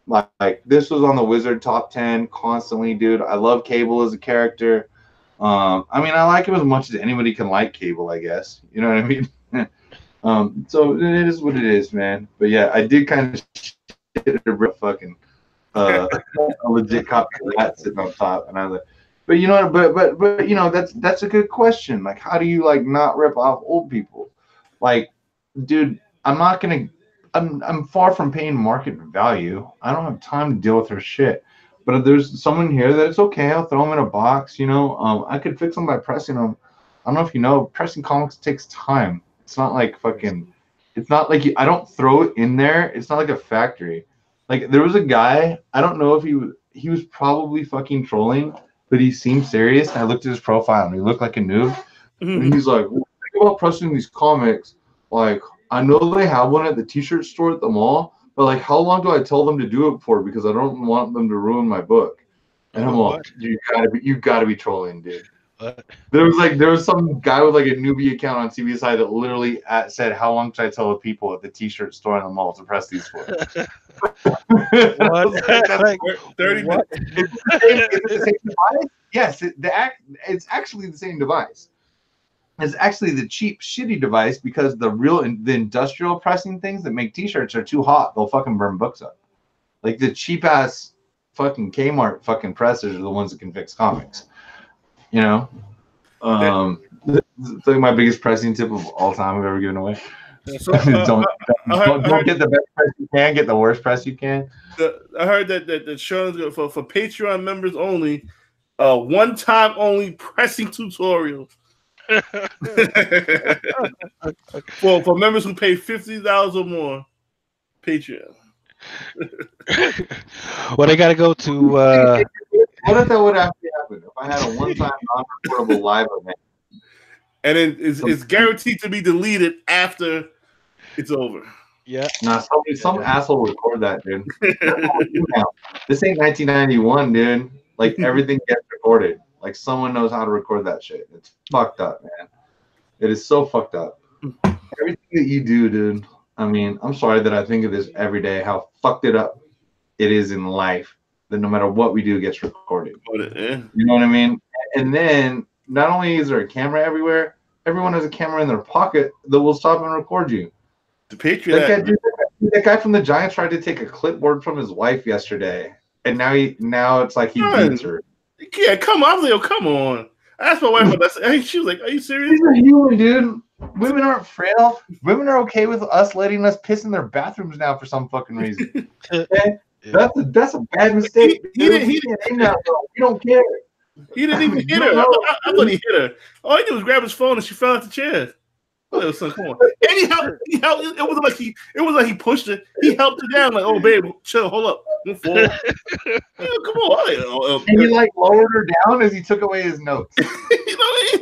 like this was on the Wizard top 10 constantly, dude. I love Cable as a character. I mean, I like him as much as anybody can like Cable, I guess. You know what I mean? So it is what it is, man. But yeah, I did kind of shit a real fucking a legit copy of that sitting on top, and I was like, but you know, but you know, that's a good question. Like, how do you like not rip off old people? Like, dude, I'm far from paying market value. I don't have time to deal with her shit. But if there's someone here that it's okay, I'll throw them in a box, you know. I could fix them by pressing them. I don't know if you know, pressing comics takes time. It's not like I don't throw it in there. It's not like a factory. Like there was a guy, I don't know if he was probably fucking trolling, but he seemed serious. And I looked at his profile and he looked like a noob. And he's like, well, think about pressing these comics. Like, I know they have one at the t-shirt store at the mall. But like, how long do I tell them to do it for? Because I don't want them to ruin my book. And I'm like, you gotta be trolling, dude. What? There was some guy with like a newbie account on CBSI that literally said, "How long should I tell the people at the T-shirt store in the mall to press these for?" Like, 30 minutes. Is it the same device? Yes, it's actually the same device. It's actually the cheap, shitty device because the industrial pressing things that make T-shirts are too hot. They'll fucking burn books up. Like the cheap ass fucking Kmart fucking pressers are the ones that can fix comics. You know, it's like my biggest pressing tip of all time I've ever given away. So, don't get the best press you can. Get the worst press you can. I heard that Shaun's for Patreon members only, one-time only pressing tutorials. for members who pay $50 or more, Patreon. Well, they got to go to. What if that would actually happen? If I had a one-time non-recordable live event, and then it's guaranteed to be deleted after it's over. Yeah. Nah, some asshole will record that, dude. This ain't 1991, dude. Like everything gets recorded. Like someone knows how to record that shit. It's fucked up, man. It is so fucked up. Everything that you do, dude. I mean, I'm sorry that I think of this every day, how fucked it up it is in life that no matter what we do gets recorded. You know what I mean? And then not only is there a camera everywhere, everyone has a camera in their pocket that will stop and record you. The Patriot. That guy from the Giants tried to take a clipboard from his wife yesterday, and now it's like he beats her. Yeah, come on, Leo, come on. I asked my wife about that. She was like, "Are you serious?" These are human, dude. Women aren't frail. Women are okay with us letting us piss in their bathrooms now for some fucking reason. Okay? Yeah. That's a bad mistake. He don't care. He didn't even hit her. I thought he hit her. All he did was grab his phone and she fell out the chair. Oh, son, come on. And he helped. It wasn't like he pushed it. He helped it down. Like, oh, babe, chill, hold up, move forward. Yeah, come on. And he like lowered her down as he took away his notes. You know what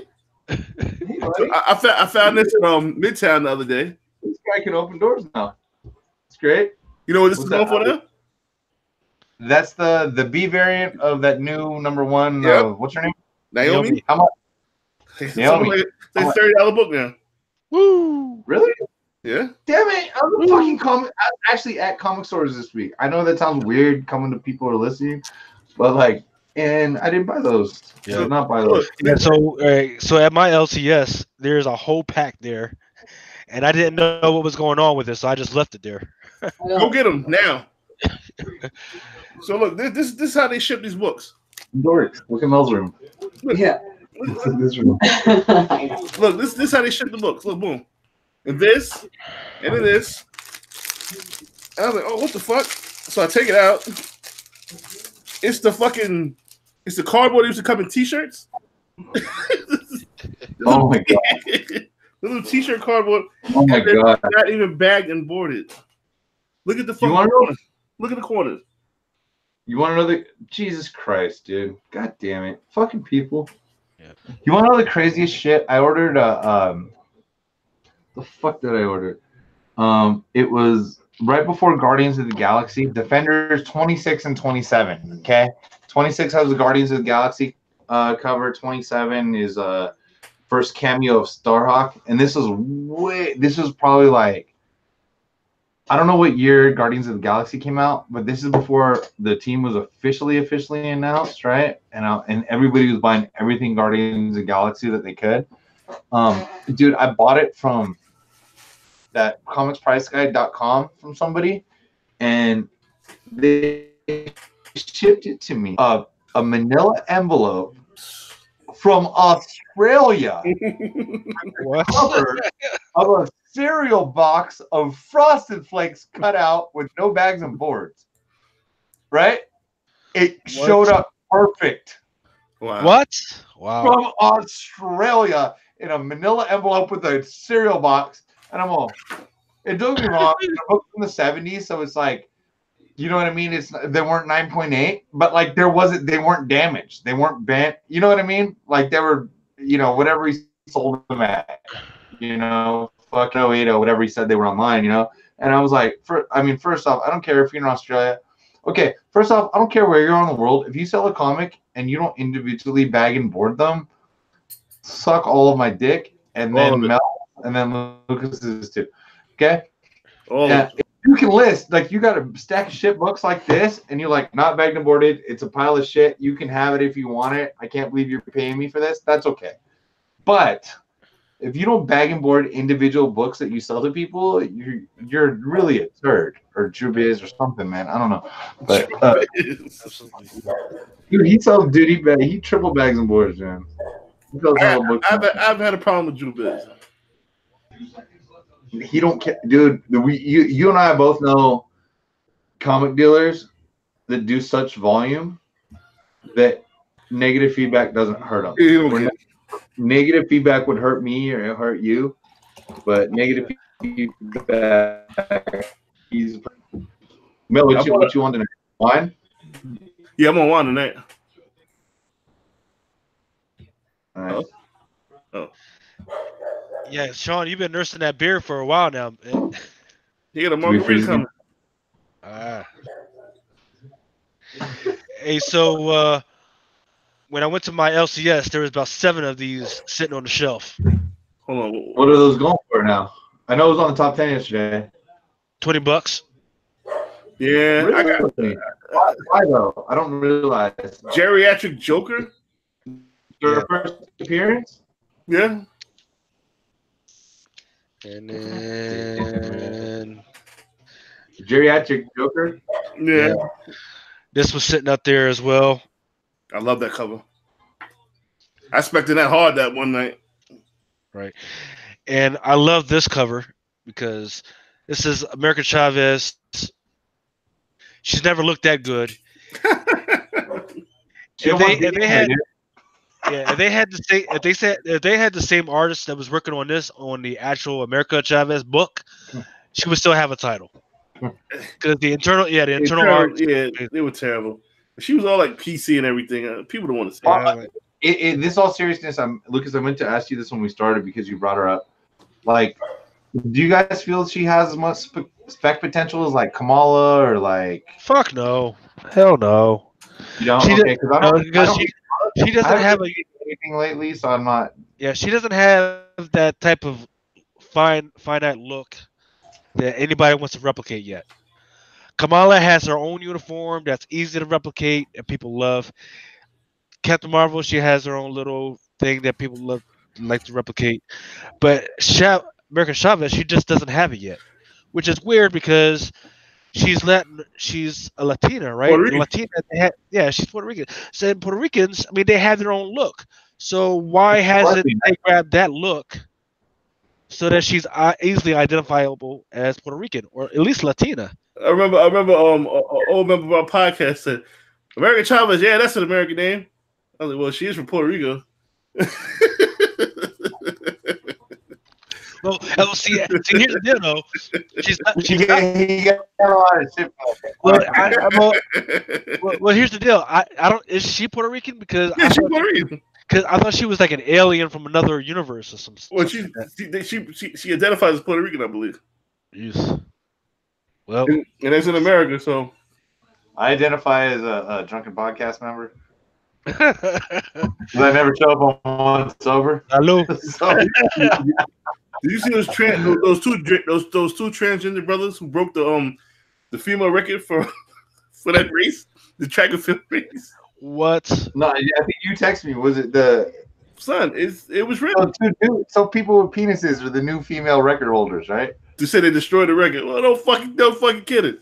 I mean? Hey, So I found this in Midtown the other day. This guy can open doors now. It's great. You know what this is going for now? That's the B variant of that new number one. Yep. What's her name? Naomi. How much? Naomi. It's like $30 book now. Woo! Really? Yeah. Damn it! I was fucking actually at comic stores this week. I know that sounds weird coming to people who are listening, but like, and I didn't buy those. Yeah. I did not buy those. Yeah, so at my LCS, there's a whole pack there, and I didn't know what was going on with it, so I just left it there. Go get them now. So look, this is how they ship these books. Dorks, look at Mel's room. Look, Yeah. This room. look, this is how they ship the books. Look, boom, and this, and then this. And I was like, oh, what the fuck? So I take it out. It's the cardboard that used to come in T-shirts. Oh my god. The little T-shirt cardboard. Oh my god. Not even bagged and boarded. Look at the fucking corners. Look at the corners. You want to know the Jesus Christ, dude? God damn it, fucking people. Yeah. You want to know the craziest shit? I ordered the fuck did I order? It was right before Guardians of the Galaxy. Defenders 26 and 27. Okay, 26 has the Guardians of the Galaxy cover. 27 is first cameo of Starhawk, and this was probably like, I don't know what year Guardians of the Galaxy came out, but this is before the team was officially announced, right? And everybody was buying everything Guardians of the Galaxy that they could. Dude, I bought it from that comicspriceguide.com from somebody, and they shipped it to me. A manila envelope from Australia. What? Cover of a cereal box of Frosted Flakes cut out with no bags and boards. Right? It showed up perfect. Wow. What? Wow. From Australia in a manila envelope with a cereal box. And I'm all, it don't get me wrong, it's a book from the 70s, so it's like, you know what I mean? They weren't 9.8, but like they weren't damaged. They weren't bent. You know what I mean? Like they were, whatever he sold them at, fuck 08 or whatever he said they were online, And I was like, first off, I don't care if you're in Australia. Okay, first off, I don't care where you're on the world. If you sell a comic and you don't individually bag and board them, suck all of my dick, and then Mel, and then Lucas's too. Okay? If you can list, like, you got a stack of shit books like this, and you're like, not bagged and boarded, it's a pile of shit, you can have it if you want it, I can't believe you're paying me for this, that's okay. But if you don't bag and board individual books that you sell to people, you're really a turd or Drew Biz or something, man. I don't know. But dude, he triple bags and boards, man. I've had a problem with Drew Biz. He don't care, dude. You and I both know comic dealers that do such volume that negative feedback doesn't hurt them. Negative feedback would hurt me or hurt you, but negative feedback. Mel, what you want tonight? Wine? Yeah, I'm on wine tonight. All right. Oh. Yeah, Shaun, you've been nursing that beer for a while now. You got a margarita coming. Hey, so when I went to my LCS, there was about 7 of these sitting on the shelf. Hold on. What are those going for now? I know it was on the top 10 yesterday. $20. Yeah. Really? Why though? I don't realize. Geriatric Joker? Your first appearance? Yeah. And then Geriatric Joker? Yeah. This was sitting up there as well. I love that cover. I expected that hard that one night. Right. And I love this cover because this is America Chavez. She's never looked that good. If they had Yeah, if they had the same, if they had the same artist that was working on this on the actual America Chavez book, she would still have a title because the internal art. Yeah, they were terrible. She was all like PC and everything. People don't want to see Yeah, it. like, This all seriousness, Lucas. I meant to ask you this when we started because you brought her up. Like, do you guys feel she has as much spec potential as like Kamala or like? fuck no, hell no. You don't? She Okay, did because no I because don't. she I doesn't haven't have a really seen anything lately, so I'm not. yeah she doesn't have that type of finite look that anybody wants to replicate yet. Kamala has her own uniform that's easy to replicate and people love. Captain Marvel, she has her own little thing that people love like to replicate. But America Chavez, she just doesn't have it yet, which is weird because she's a Latina, right? Puerto And Rican. Latina, yeah, she's Puerto Rican. So in Puerto Ricans, I mean, they have their own look. So why hasn't they grabbed that look so that she's easily identifiable as Puerto Rican or at least Latina? I remember. Old member of our podcast said, "American Chavez, yeah, that's an American name." I was like, "Well, she is from Puerto Rico." Well, see, here's the deal, though. She's not. She's not. He got a lot of shit. Well, well, here's the deal. I don't. Is she Puerto Rican? Because Yeah, she's Puerto Rican. because I thought she was like an alien from another universe or Well, something like that. she identifies as Puerto Rican, I believe, Yes. Well, and that's in America. So I identify as a drunken podcast member. hello. 'Cause I never show up on one sober. So, did you see those two transgender brothers who broke the female record for for that race, the track and field race? What? no, I think you texted me. Was it the Son, it was written so people with penises are the new female record holders, right? to say they destroyed the record. Well, don't fucking kid it.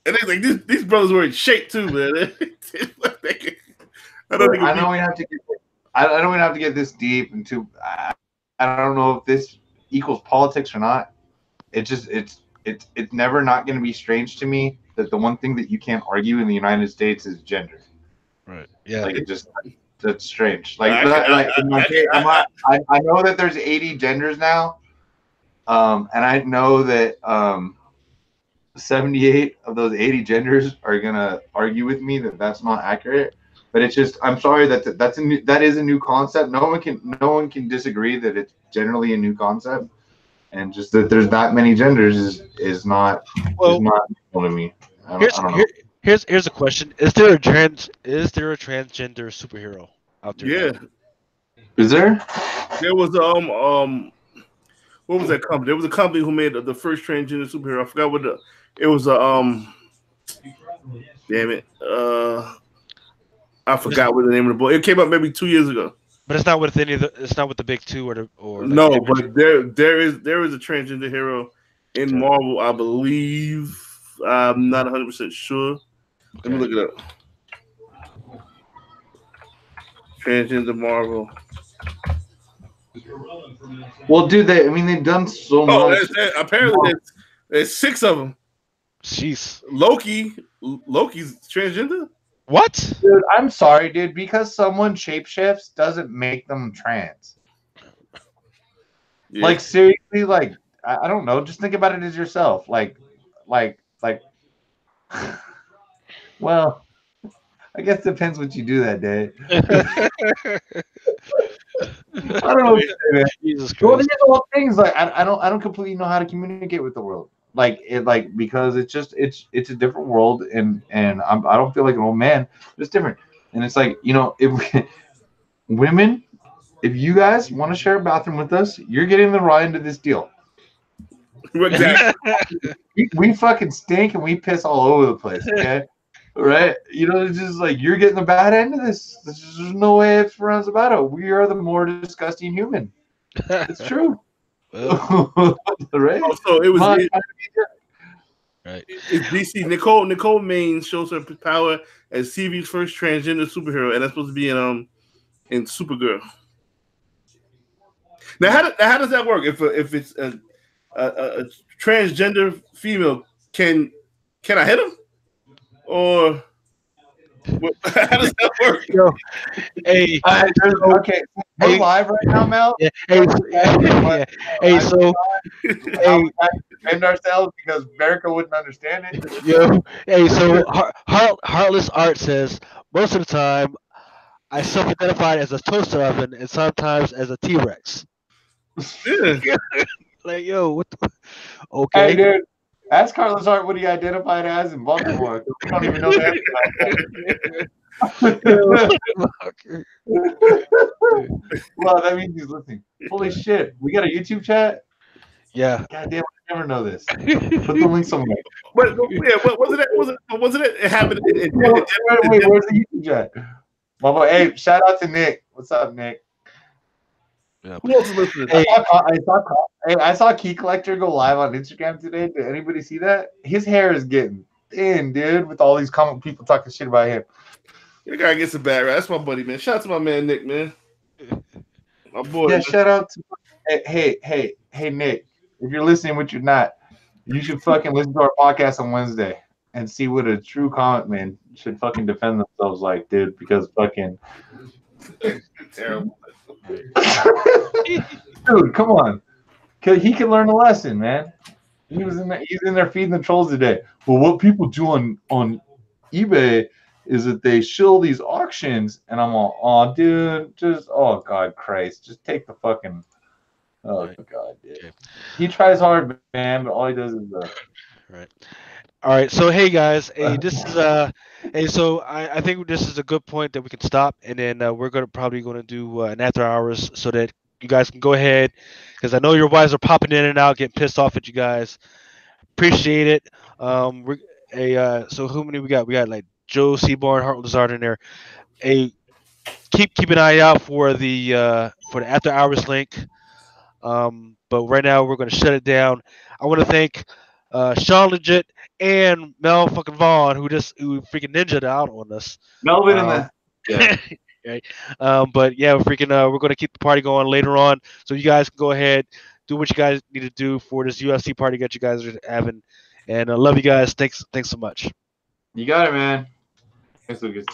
And they like these brothers were in shape too, man. I don't think I know we have to get. I don't even have to get this deep into. I don't know if this equals politics or not. It's never not going to be strange to me that the one thing that you can't argue in the United States is gender. Right. Yeah. Like that's strange. Like I know that there's 80 genders now, and I know that 78 of those 80 genders are gonna argue with me that that's not accurate. But it's just I'm sorry that is a new concept. No one can disagree that it's generally a new concept, and just that there's that many genders is not equal to me. I don't know. Here's a question: Is there a transgender superhero out there? Yeah, Is there? there was what was that company? There was a company who made the first transgender superhero. I forgot what it was. Damn it. I forgot what the name of the book. It came out maybe 2 years ago. But it's not with any of the. It's not with the big two or like No, the but there is a transgender hero in Marvel, I believe. I'm not 100% sure. Let me look it up. Transgender Marvel. Well, dude, they've done so much. Apparently there's 6 of them. Jeez. Loki's transgender? What? Dude, I'm sorry, dude. Because someone shapeshifts doesn't make them trans. Yeah. Like seriously, like I don't know. Just think about it as yourself. Like. Well, I guess it depends what you do that day. I don't know. What to say, man. Jesus Well, Christ. these are all things like I don't completely know how to communicate with the world. Because it's a different world and I don't feel like an old man. It's different, and it's like if women, if you guys want to share a bathroom with us, you're getting the raw end of this deal. Exactly. We fucking stink and we piss all over the place. Okay. Right, it's just like you're getting the bad end of this. There's no way ifs, runs about it. We are the more disgusting human. It's true. Well, right? So it was right. It's DC. Nicole Maines shows her power as TV's first transgender superhero, and that's supposed to be in Supergirl. Now, how does that work? If it's a transgender female, can I hit him? Or How does that work? Yo, hey, Okay, we're hey, live right now, Mel. yeah, hey, yeah, hey, so, How hey, we had to defend ourselves because America wouldn't understand it. yo, hey, so Heartless Art says most of the time I self-identified as a toaster oven and sometimes as a T-Rex. Yeah. Like, yo, what? Hey, Okay. dude, ask Carlos Hart what he identified as in Baltimore. 'Cause we don't even know the answer. Well, that means he's listening. Holy shit, we got a YouTube chat? Yeah. God damn, I never know this. Put the link somewhere. But yeah, what wasn't it? Wasn't it? It happened Wait, where's the YouTube chat? My boy, hey, shout out to Nick. What's up, Nick? Yeah. Who else is listening? Hey, I saw Key Collector go live on Instagram today. Did anybody see that? His hair is getting thin, dude, with all these comic people talking shit about him. You gotta get some bad rap. That's my buddy, man. Shout out to my man Nick, man. My boy. Yeah, Man. shout out to hey, Nick. If you're listening, which you're not, you should fucking listen to our podcast on Wednesday and see what a true comic man should fucking defend themselves like, dude. Because fucking Terrible. dude, come on. He can learn a lesson, man. He's in there feeding the trolls today. Well, what people do on eBay is that they shill these auctions, and I'm all, oh, dude, oh God Christ, just take the fucking, oh God, dude. Okay. He tries hard, man, but all he does is Right. All right. So, hey guys, hey, this is hey, so I think this is a good point that we can stop, and then we're probably gonna do an after hours so that you guys can go ahead, because I know your wives are popping in and out, getting pissed off at you guys. Appreciate it. We're so who many we got? We got like Joe Seaborn, Heart Lazard in there. Hey, keep an eye out for the after hours link. But right now we're gonna shut it down. I want to thank Shaun Legit and Mel fucking Vaughn who freaking ninja'd out on us. Melvin in Um, the yeah. right. But yeah, we're gonna keep the party going later on, so you guys can go ahead, do what you guys need to do for this UFC party that you guys are having, and I love you guys. Thanks so much. You got it, man. Thanks, Lucas.